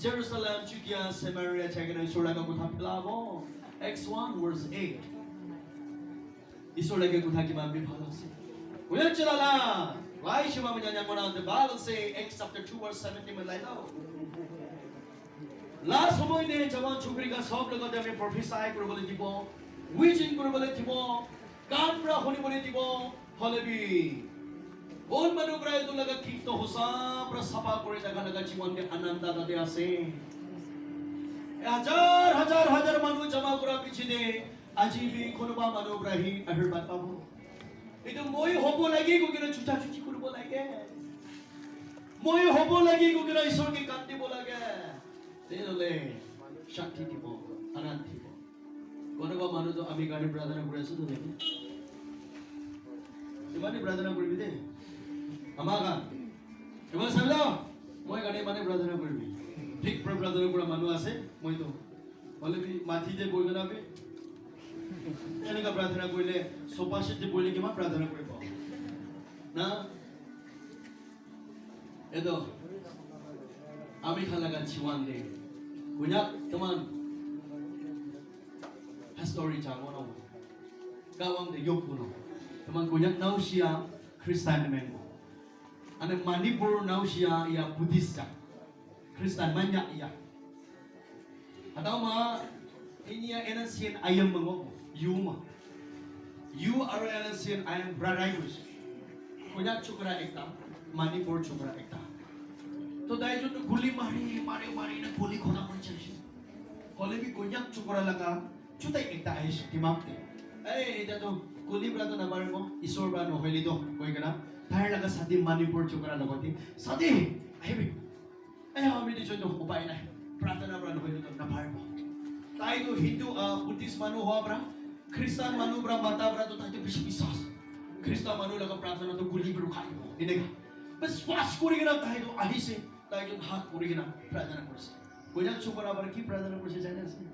जेरूसलम जुडिया समारिया चेकना ईश्वर का कुथा प्लाबो X1 verse 8 ईश्वर के कुथा की मान भी भालो से उधर चला ला वाई शिवा में जाने मना the Bible say X chapter 2 verse 17 में लाई लाओ Last समय ने जवान छोकरी का सब लोग कहते हैं प्रोफेसाई करो बोले दिबो विजिंग करो बोले दिबो कान प्रा होने बोले दिबो हले भी बोल मनु प्राय तो लगा ठीक तो होसा प्रा सफा करे जगह लगा जीवन के आनंद दाते आसे हजार मनु जमा करा पीछे दे আজি भी कोनबा मनु प्राही अहिर बात पाबो इतो মই হবো লাগি কোকিনা ছুটা ছুটি করব লাগে মই হবো লাগি কোকিনা ঈশ্বর के কাট দিব লাগে तेरे शांति थी वो आनंद थी वो कौन को मानो तो अभी गाड़ी प्रार्थना करे सो तो देखे इमानी प्रार्थना करे भी दे हमारा इमान समझो मैं गाड़ी माने प्रार्थना करे भी ठीक प्रार्थना करे मानो आसे मैं तो बोले भी माथी जे बोल ना भी यानी का प्रार्थना करे सोफा सेट जे बोले कि मां प्रार्थना करे पाओ ना ये तो अभी खाला का चिवान दे Banyak teman history jangan orang gawang de yopuno. Teman kunyak nau siya Kristen mengo. Ane Manipur nau siya ya Buddhist ja. Kristen manya iya. Atau ma ini ya enasian ayam mengo yuma. You are enasian ayam braraigus. Kunyak chukra ekta, Manipur chukra ekta. तो दाई जो गुली मारी ना गोली खोना मन चाहिए college भी कोन्याक चुकरा लगा चुता एकता है दिमाग ते ए तो गोली ब्रा तो ना बारे को ईश्वर ब्रा नोहेली तो कोई कना थार लगा साथी मणिपुर चुकरा लगती साथी आई भी ए हम भी जो उपाय नहीं प्रार्थना ब्रा नोहेली तो ना बारे को ताई तो हिंदू बुद्धिस्ट मानु हुआ ब्रा क्रिश्चियन मानु ब्रा माता ब्रा तो ताई तो विश्वास क्रिश्चियन मानु लगा प्रार्थना तो गोली ब्रा खाई इन्हें बस स्वास कोरी ना ताई तो आही से ताकि जो हाथ पूरी ना प्रार्थना कर से कोई ना चुप रहा पर की प्रार्थना कर से जाने से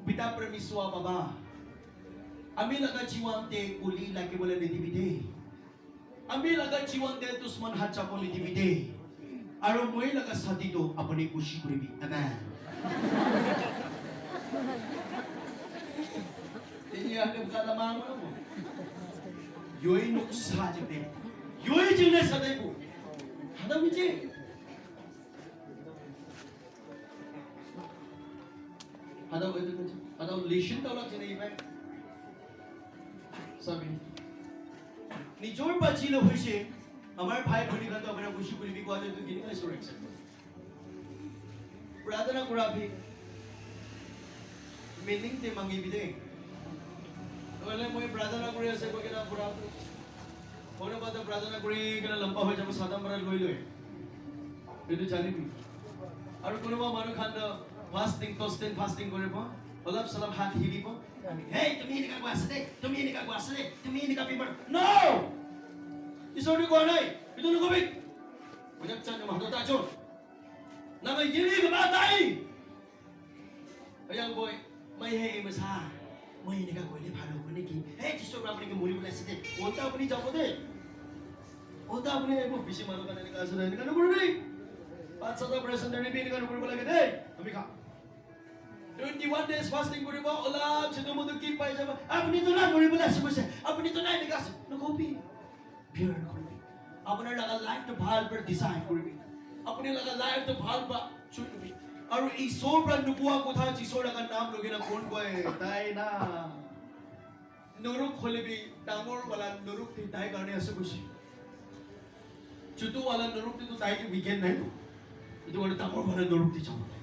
पिता परमेश्वर बाबा अमी लगा जीवन ते कुली लाके बोले नेतिविते अमी लगा जीवन ते दुश्मन हाथ चापो नेतिविते आरो मोई लगा साथी तो अपनी खुशी करी भी आमेन ini ada kata mana mo yoi nuk sajde yoi jine sadai bu hada biji ada lishin tolak jine ibai sabi nijor bachi lo hoise amar bhai bhoni kan to apna khushi kuri bi ko to gini kai sore pradhana kora bhi meaning te mangi bide Kalau mau pradhana kuri ase ko kena pura Ono bata pradhana kuri kena lampa hoy jabo sadam bara loi loi Itu jani pi Aru kono ma manu khanda fasting tosting fasting kore po olap salam hat hili po Hey tumi ini ka guasade tumi ini ka guasade tumi ini ka pimar No Isori ko nai itu lu ko bit Banyak chan ma hado ta chon Nama yiri ka batai Ayang boy mai hey masa मैं इन्हें का कोई ले भालो बने की है जिसको अपने के मुरी बुला सकते होता अपनी जाओ दे होता अपने वो बिशी मारो करने का असर है निकाल नुकुर नहीं 5-7 ऑपरेशन करने भी निकाल नुकुर बुला के दे हमें खा 21 days fasting करी बा ओला चलो मुझे की पाई जब अपनी तो ना मुरी बुला सकते से अपनी तो ना निकाल सकते नो कॉपी फिर नुकुर भी अपने लगा लाइट तो भाल पर डिजाइन करी भी अपने लगा लाइट तो भाल पर चुट भी और ईश्वर पर नुपुआ को था ईश्वर का नाम लोगे ना कौन को है ताई ना नुरुक खोले भी टांगोर वाला नुरुक थी ताई करने ऐसे कुछ चुतु वाला नुरुक थी तो ताई के वीकेंड नहीं तो वाले टांगोर वाला नुरुक थी चाहते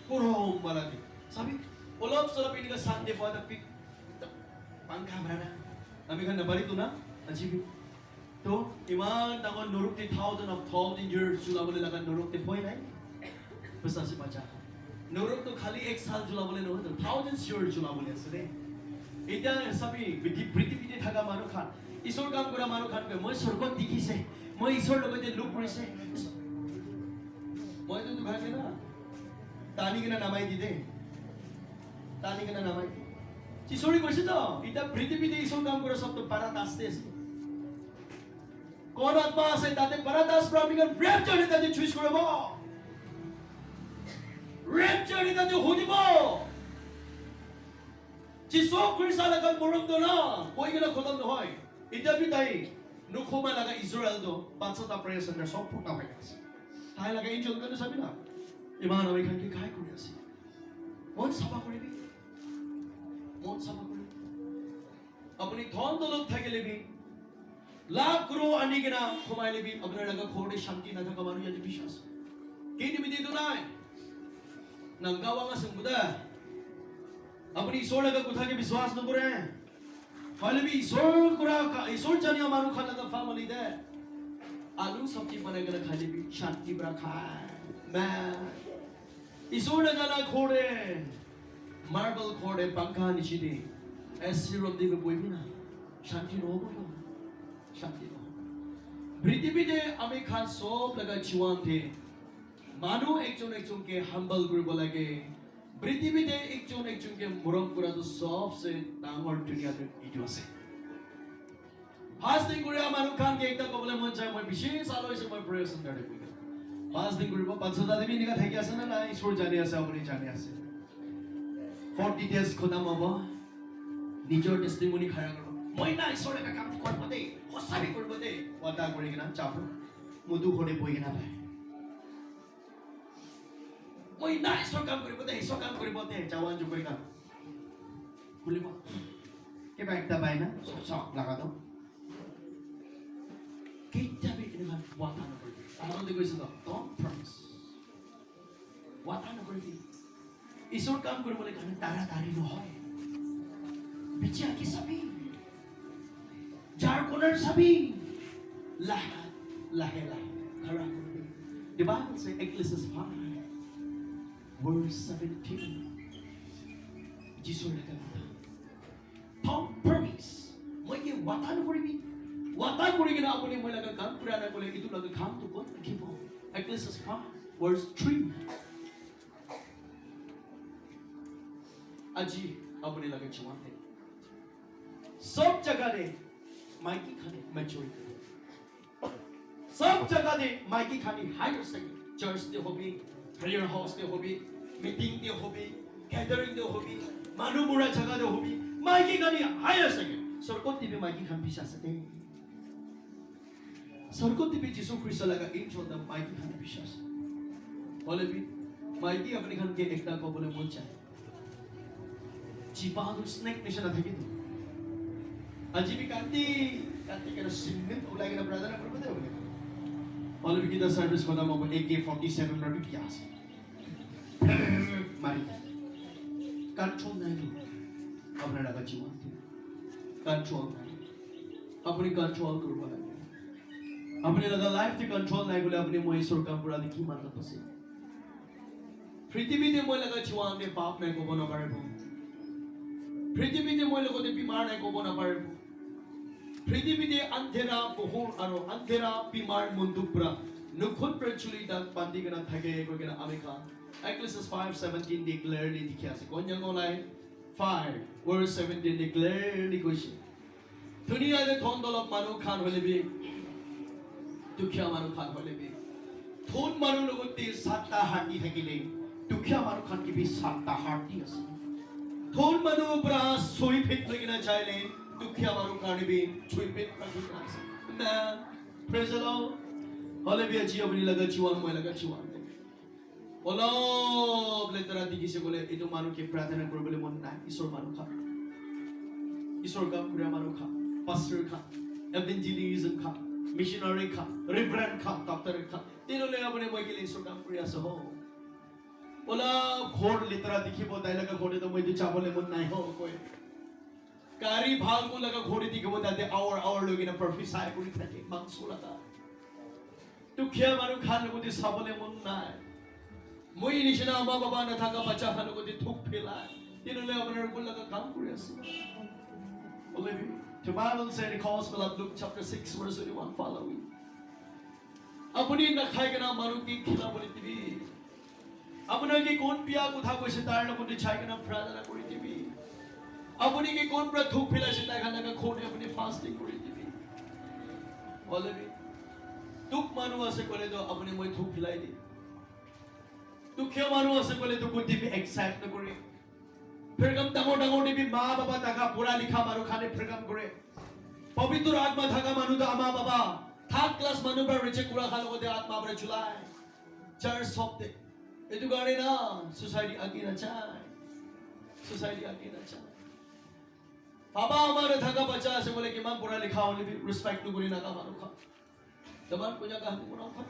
पूरा वाला थी सभी ओलोप सोलोप इनका साथ दे पाता पिक पंखा बराना अभी का नंबर ही तो ना अच्छी भी तो इमान टांगोर नुरुक थी 1000 years चुला बोले लगा नुरुक थी कोई नहीं besar si baca. Nuruk tu kali ek saal jula boleh nuruk tu 1000 years jula boleh sini. Ida sabi Briti thaga manu khan. Isor kam kora manu khan ke. Moi sorgot dikhi se. Moi isor logo je look kori se. Moi tu bhai ke na. Tani ke na namai di de. Tani ke na namai. Isori korse to. Ida Briti isor kam kora sab to paratas se. Kon atma ase tate paratas pramikan rapture tate choose korabo. Rapture ni tadi hodibo. Jiso Krista laga morong do na. Koi kena khodam no hoy. Ita bi tai. Nukhoma laga Israel do. Pansat operation der sok phuta hoy ase. Tai laga angel kanu sabi na. Iman ami khan ki kai kori ase. Mon sabha kori bi. Mon sabha kori. Apni thon dolok thakele bi. Lakh crore ani kena khomaile bi. Apna laga khode shanti na thaka manu yati bishas. Kini bi de do nai. नंगावा का संबुदा अपनी ईश्वर का कुथा के विश्वास न करे हाले भी ईश्वर कुरा का ईश्वर जानिया मारू खाना का फैमिली दे आलू सब्जी बना के खाली भी शांति बरा खाए मैं ईश्वर ने जाना खोड़े मार्बल खोड़े पंखा नीचे दे ऐसे रोंदे में कोई भी ना शांति रो बोलो शांति रो पृथ्वी दे अमें खान सोप लगा जीवन थे मानो एक जोन के हम्बल गुरु बोला के पृथ्वी दे एक जोन के मुरम कुरा तो सबसे डांगोर दुनिया में इडियो से फास्टिंग गुरु मानो खान के एक तक बोले मन चाहे मैं विशेष आलो इसे मैं प्रेयर संदर्भ में फास्टिंग गुरु पंचदा देवी निका थे क्या सना ना ईश्वर जाने से अपनी जाने से 40 days खुदा मामा নিজৰ টেষ্টিমনি খাৰা কৰিব মই না ঈশ্বৰে কাম কৰিব দে সঁচাই কৰিব দে ওয়াদা কৰি কিনা যাব মুদু ঘৰে বহি কিনা পায় মই না ঈশ্বৰ কাম কৰিব দে যাৱান জুকৈ কাম খুলিব কিবা একটা পায় না সব লাগা দাও কেইটা বেকিনা ওয়াদা নকৰিবি আনন্দ কৈছে ন ডন্ট প্ৰমিস ওয়াদা নকৰিবি ঈশ্বৰ কাম কৰিবলৈ কাৰণে তাড়াতাড়ি নহয় বিচি আকি চাবি যাৰ কোণৰ চাবি লাহে লাহে খাৰা কৰিবি The Bible says Ecclesiastes 5 verse 17 যিছৰ কথা Tom promise মই কি ওয়াদা নকৰিবি ওয়াদা কৰি কিনে আপুনি মই লগা কাম কৰা না ক'লে ইটো লগা কামটো ক'ত ৰাখিব Ecclesiastes 5 verse 3 আজি আপুনি লগা জীৱাতে सब जगह दे माइकी खाने मैच्योरिटी सब जगह दे माइकी खाने हायर सेकेंड चर्च दे होबी प्रेयर हाउस दे होबी मीटिंग दे होबी गैदरिंग दे होबी मानुमुरा जगह दे होबी माइकी खाने हायर सेकेंड सरकोट दिबे माइकी खान पिसासे दे सरकोट दिबे जिसु ख्रिस्ट लगा इंजन द माइकी खान पिसासे बोले भी माइकी अपने खान के एकता को बोले मन चाहे जीवाणु स्नेक निशान থাকে তো আজি भी कांति के सिग्नेट उलाई के प्रार्थना कर पते बोले ऑल वी की द सर्विस खत्म हो AK-47 में भी किया मारी कंट्रोल नहीं अपने लगा जीवन कंट्रोल नहीं अपनी कंट्रोल करवा लगे अपने लगा लाइफ ते कंट्रोल नहीं बोले अपने मोह ईश्वर का पूरा देखी मतलब पसे पृथ्वी ते मोह लगा जीवन में पाप में को बना पारबो পৃথিৱীতে মই লগতে বিমাৰ নাই ক'ব নাপাৰিব পৃথিৱীতে আন্ধেৰা বহুৰ আৰু আন্ধেৰা বিমাৰ মন্দুপুৰা নক্ষত্ৰৰ চুলি দাগ বান্ধি কিনা থাকে কৈ কিনা আমি খাম Ecclesiastes 5:17 declaredly লিখি আছে কন্যাঙলাই 5 verse 17 declaredly কৈছে দুনিয়াতে ধন দৌলত মানুহ খান হলেবি দুখীয়া মানুহ খান হলেবি ধন মানুহ লগতে সাতটা হাতি থাকিলে দুখীয়া মানুহ খান কি 7টা হাতি আছে ধন মানুহ পৰা ছয় ফিট লৈকে চাইলে দুখীয়া মানুহ কাৰণে বি ছয় ফিট ৰাখি আছে না প্ৰেজ দ্য লৰ্ড হলেবিয়া জীবনী লগা জীবন মই লগা জীবন অলপ লেতৰা দেখিছে গলে এইটো মানুহকে প্ৰাৰ্থনা কৰিবলৈ মন নাই ঈশ্বৰ মানুহ খা ঈশ্বৰ কাম কৰা মানুহ খা পাষ্টৰ খা এভেঞ্জেলিজম খা মিশনাৰী খা ৰিভৰেন্ড খা ডক্টৰ খা তিনলে আপুনি মই কি ঈশ্বৰ কাম কৰি আছে হ ওলা ঘোৰ লেতৰা দেখিব তাই লগা ঘোৰে তো মই চাবলে মন নাই হ কয় গাড়ী ভাল কো লগা ঘোৰে দেখিব তাতে আৱাৰ লৈ কিনে প্ৰফেচাই কৰি থাকে মাংস লগা দুখীয়া মানুহ খান লগতে চাবলে মন নাই মই নিচিনা আমা বাবা নাথাকা বাচ্চা খান লগতে থুক ফেলাই তিনলে আপোনাৰ কোন লগা কাম কৰি আছে বলেবি The Bible said in the Gospel of Luke chapter 6 verse 21 following আপুনি নাখাই কেনা মানুহ কি খিলাবলে দিবি আপোনাৰ কি কোন পিয়া কথা কৈছে তাৰ লগতে চাই কেনা প্ৰাৰ্থনা কৰি দিবি আপুনি কি কোন পৰা থুক ফেলাইছে তাৰ খানাকা খোনে আপুনি ফাস্টিং কৰি দিবি বলেবি দুখ মানুহ আছে কলে তো আপুনি মই থুক ফেলাই দি দুখীয়া মানুহ আছে কলে তো কোন দিবি এক্সাইট নকৰে ফিৰকাম ডাঙৰ ডাঙৰ দিবি মা বাবা টাকা পঢ়া লিখা মানুহ খানে ফিৰকাম কৰে পবিত্ৰ আত্মা থাকা মানুহ তো আমা বাবা থাৰ্ড ক্লাছ মানুহ পৰা ৰিচে কুৰা খান লগতে আত্মা পৰা চুলাই চাৰ সপ্তে এইটো কাৰণে না সোসাইটি আগে না চায় সোসাইটি আগে না চায় বাবা আমার থাকা বাচ্চা আছে বলে কিমান পঢ়া লিখা হলে বি রেসপেক্ট নকৰি নাকা মানুহ খা দমান পূজা কাহিনী কোনাও খা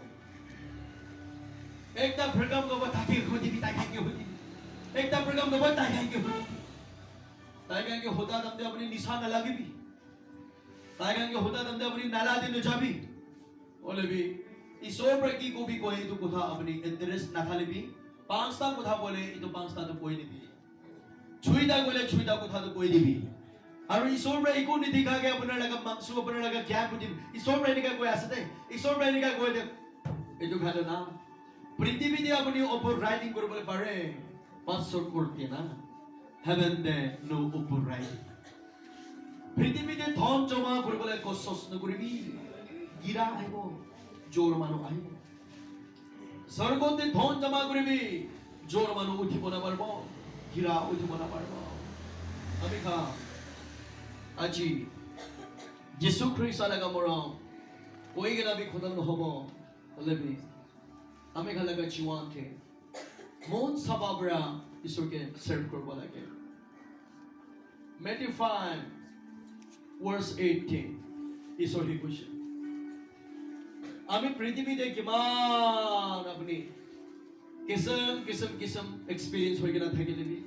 একটা ফিৰকাম গব থাকি হদি বিতা খাই কি হদি একটা ফিৰকাম গব তাই খাই কি হদি তাই খাই কি হোতা দমদে अपनी নিশা না লাগিবি তাই খাই কি হোতা দমদে अपनी নালা দিন যাবি বলে বি ঈশ্বৰ পৰা কি কবি কয় এইটো কথা আপুনি ইন্টারেস্ট নাথালিবি পাঁচটা কথা বলে এইটো পাঁচটা তো কৈ দিবি ছুইটা গলে ছুইটা কথা তো কৈ দিবি আৰু ঈশ্বৰ পৰা একো নিদিখাকে আপোনাৰ লগা মাংস আপোনাৰ লগা জ্ঞান বুজিম ঈশ্বৰ পৰা এনেকা কৈ আছে দে ঈশ্বৰ পৰা এনেকা কৈ দে এইটো খালে না পৃথিৱীতে আপুনি ওপৰ ৰাইডিং কৰিবলৈ পাৰে পাঁচশৰ কৰতে না হেভেন দে নো ওপৰ ৰাইডিং পৃথিৱীতে ধন জমা কৰিবলৈ কষ্ট নকৰিবি গিৰা আহিব জোৰ মানুহ আহিব স্বৰ্গতে ধন জমা কৰিবি জোৰ মানুহ উঠিব নাপাৰিব গিৰা উঠিব নাপাৰিব আমি খাম Aji, Jesu Christ alaga morong, koi gana bi khodam no hobo, olebi, ame khalaga chiwan ke, mon sababra isur ke serve korbo lage. Matthew 5, verse 18, isur hi kush. Ame prithibide kiman apni kisam experience hoy gana thaki lebi.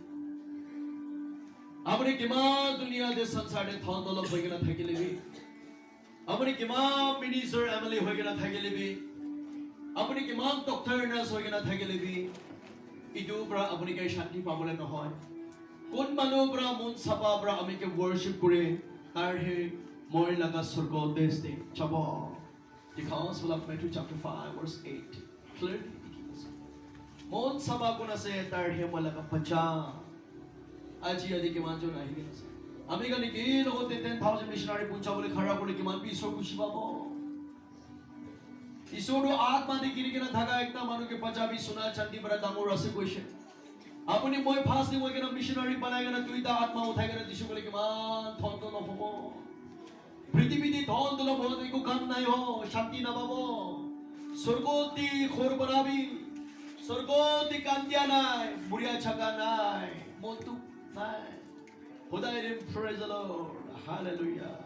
अपने किमान दुनिया दे संसार दे थान दौलत होएगा ना थके लेबी अपने किमान मिनिस्टर एमएलए होएगा ना थके लेबी अपने किमान डॉक्टर नर्स होएगा ना थके लेबी इदु ब्रा अपने के शांति पाबले न होय कोन मानो ब्रा मन सपा ब्रा अमे के वर्शिप करे तार हे मोय लगा स्वर्ग देश दे चबो the Gospel of Matthew chapter 5 verse 8 clearly mon sapa ko na se tar he mo laka pacha Aji adi kiman jo nahi gina se. Amerika ni kini logo 10,000 missionary puncha bole khara kore kiman pi isor kushi babo. Isor do atma de kini kina thaga ekta manu ke pacha bi suna chandi bara damor ase question. Apuni moi phas ni moi kina missionary banai gana tuita atma uthai gana dishu bole kiman thon to no hobo. Prithibidi thon to no bole ko kam nai ho shanti na babo. Surgoti khor banabi. Surgoti kandya nai buriya chaka nai. Montu Hodai, praise the Lord, hallelujah.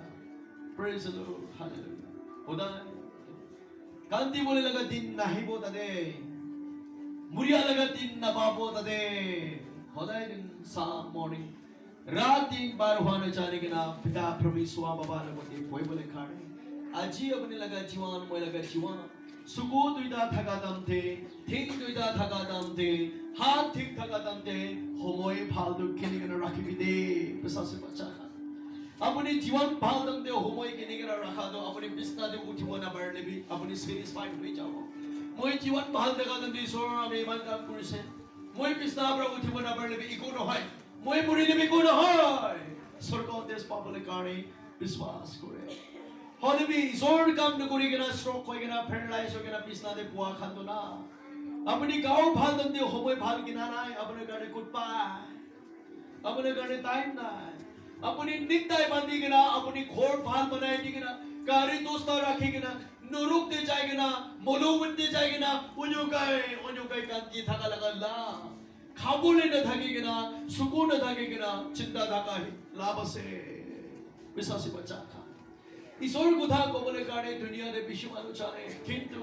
Praise the Lord, hallelujah. Hodai, Kanti bole laga din nahi bota de, Muria laga din na babo de. Hodai din sa morning, Rating barwana chane ke na pita permiswa baba laga de boy bole khane. Aji apne laga jiwan moi laga jiwan. Suko tuida thagadam the, thing tuida thagadam the, han thing thagadam the, homoy phaldu kini gana rakhi bide, pesase bacha. Apni jiwan phaldam de homoy kini gana rakha do, apni bisna de uthibo na bar lebi, apni satisfied hoi jao. Moi jiwan phal thagadam de sor ame iman kam kurise. Moi bisna bra uthibo na bar lebi iko no hoy. Moi muri lebi ko no hoy. Sorko des papale kani biswas kore. Holy Zor come to Kurigana, stroke, Koigana, paralyzed, Ogana, Pisna, the Pua Kandona. Abani Gao Paldam, the Homo Palginana, Abanagana goodbye. Abanagana time night. Abani Nikta Bandigana, Abani Kor Palmana Digana, Gari Dosta Rakigana, Nuruk de Jagana, Moluman de Jagana, Unyukai Kanti Tagalagala, Kabul in the Tagigana, Sukuna Tagigana, Chinda Dakai, Labase, Visasipachaka. ईश्वर को था कोबले काटे दुनिया ने विश्व अनुचारे किंतु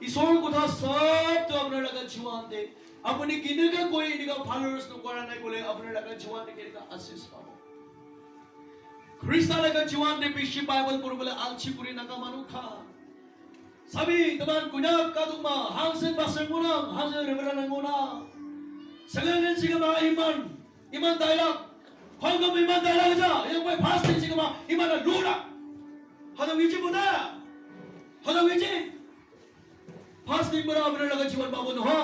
ईश्वर को था सब तो अपने लगा जुआन दे अपने किने का कोई इनका फॉलोअर्स तो करा नहीं बोले अपने लगा जुआन दे किने का आशीष पाओ क्रिस्ता लगा जुआन दे विश्व बाइबल पर बोले आलची पुरी नका मानु खा सभी तमान कुना का तुमा हांसे बसंगुना हांसे रिवरनंगुना सगळ्यांनी सिगमा इमान डायलॉग 황금 이만 달라가자 이거 파스팅 지금 이만은 루라 하다 위치보다 하다 위치 파스팅 보라 अपने जीवन बाबू न हो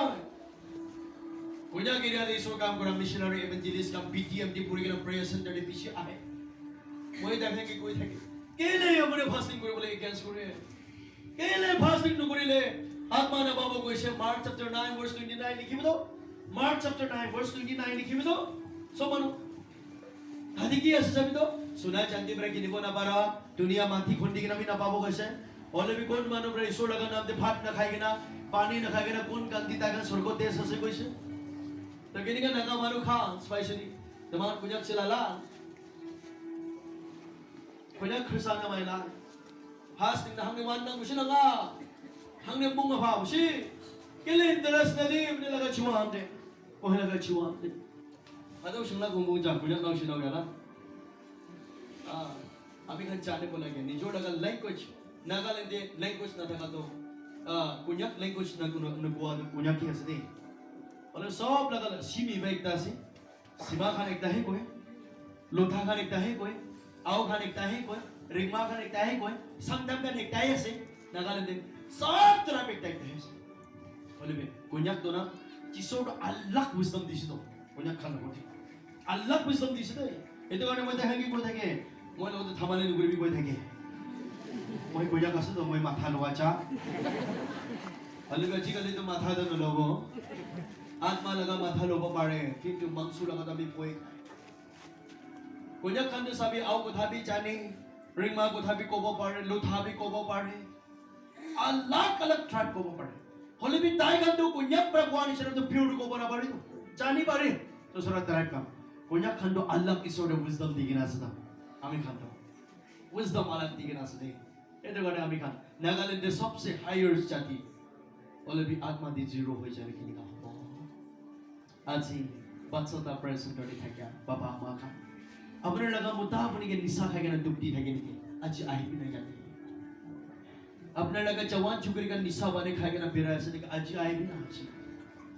पुण्य के लिए इसो काम करा मिशनरी इवेंजलिस्ट का पीटीएम दी पूरी के प्रेयर सेंटर दे पीछे आए मोय देखे कि कोई थे के ले अपने फास्टिंग करे बोले अगेंस्ट करे के ले फास्टिंग न करे ले आत्मा ने बाबू को इसे मार्क चैप्टर 9 वर्स 29 लिखी बताओ मार्क चैप्टर 9 वर्स 29 लिखी बताओ सो मानो Hadi ki asa sabi to suna chanti bra kini ko na para dunia mati khondi kina na pabo kaise ole bi kon manu bra isor laga nam de bhat na khai kina pani na khai kina kon kanti ta kan sorgo desh ase koise to kini ka naga maru kha specially taman kujak silala kujak khrisana maila has ting na hangni man nang musin nga hangni bunga pha musi kele interest na di ne laga chuwa hamde oh laga chuwa hamde Ada usung lagu mujang punya tahu sih tahu ya lah. Abi kan cari pun lagi. Ni jodoh kan language, Nagaland de language na tengah tu. Punya language na buat punya kia sedih. Kalau sob laga simi baik dah sih. Sima kan ekta hai koi, lotha kan ekta hai koi, au kan ekta hai koi, ringma kan ekta hai koi, sangdam kan ekta hai sih. Nagaland de sob terap ekta hai sih. Kalau be punya tu na, cisor Allah wisdom di situ. Punya kan aku Allah wisdom di situ. Itu kan yang kita hengi kau thake. Moi lo tu thamane nuguri bi kau thake. Moi punya kasu tu moi matha lo aja. Alu gaji kali tu matha tu logo. Atma laga matha logo pare. Kintu mangsu laga tapi koi. Kunyak kandu sabi au kuthabi chani, ringma kuthabi kobo pare, luthabi kobo pare. Alak tribe kobo pare. Holy be tai kandu kunyak prakwani sir to pure kobo na pare to. Chani pare. So sura tribe kam. Kunyak kandu Allah ki sort of wisdom digina sada. Ami kandu. Wisdom alak digina sada. Eto gade ami kan. Nagaland de sabse higher jati. Holy be atma di zero hoy jare kini ka. Aji batsota present dori thakya baba ma kan. Apne laga muta apni ke nisa khage na dupti thake ni aji ahi bhi nahi jati. Apne laga jawan chukri ka nisa bane khage na bira aise ni aji ahi bhi na aji.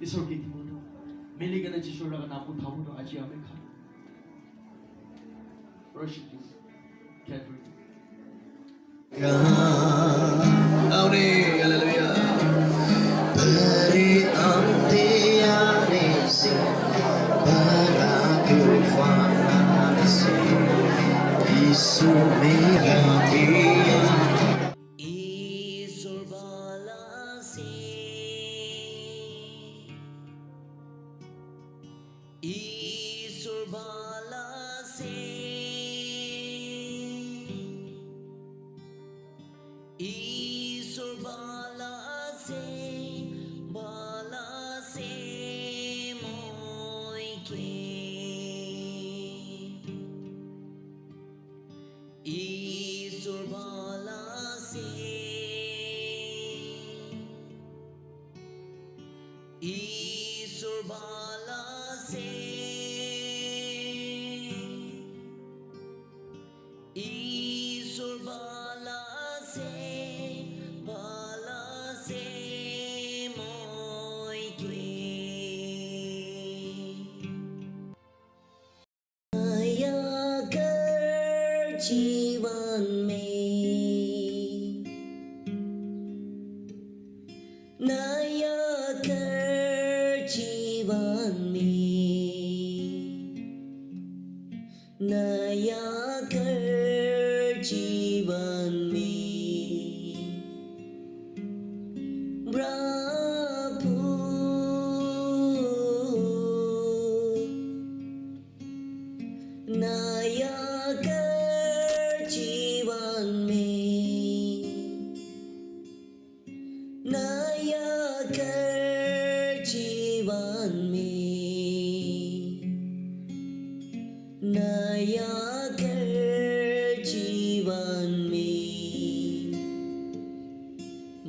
Isor ki thimo to mili ke na jisor laga na uthamu to aji ame kha. Worship you, Catherine. Hallelujah. Beri amtiane si para kufana si Isu mehatiya Isur balasi Isur balasi Isur balasi balasi moike Isur balasi Isur balasi Isur balasi balasi moike नया कर जीवन में नया कर जीवन में नया कर जीवन में प्रभु नया कर जीवन में नया कर जीवन में नया कर जीवन में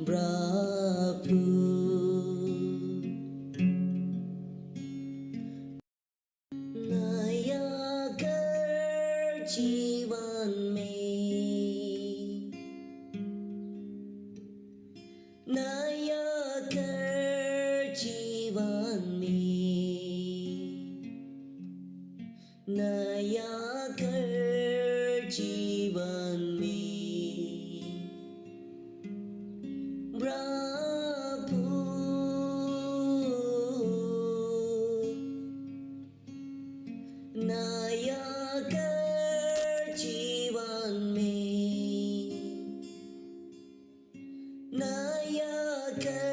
प्रभु नया कर जीवन में नया कर जीवन में नया कर जीवन में प्रभु नया कर जीवन में नया कर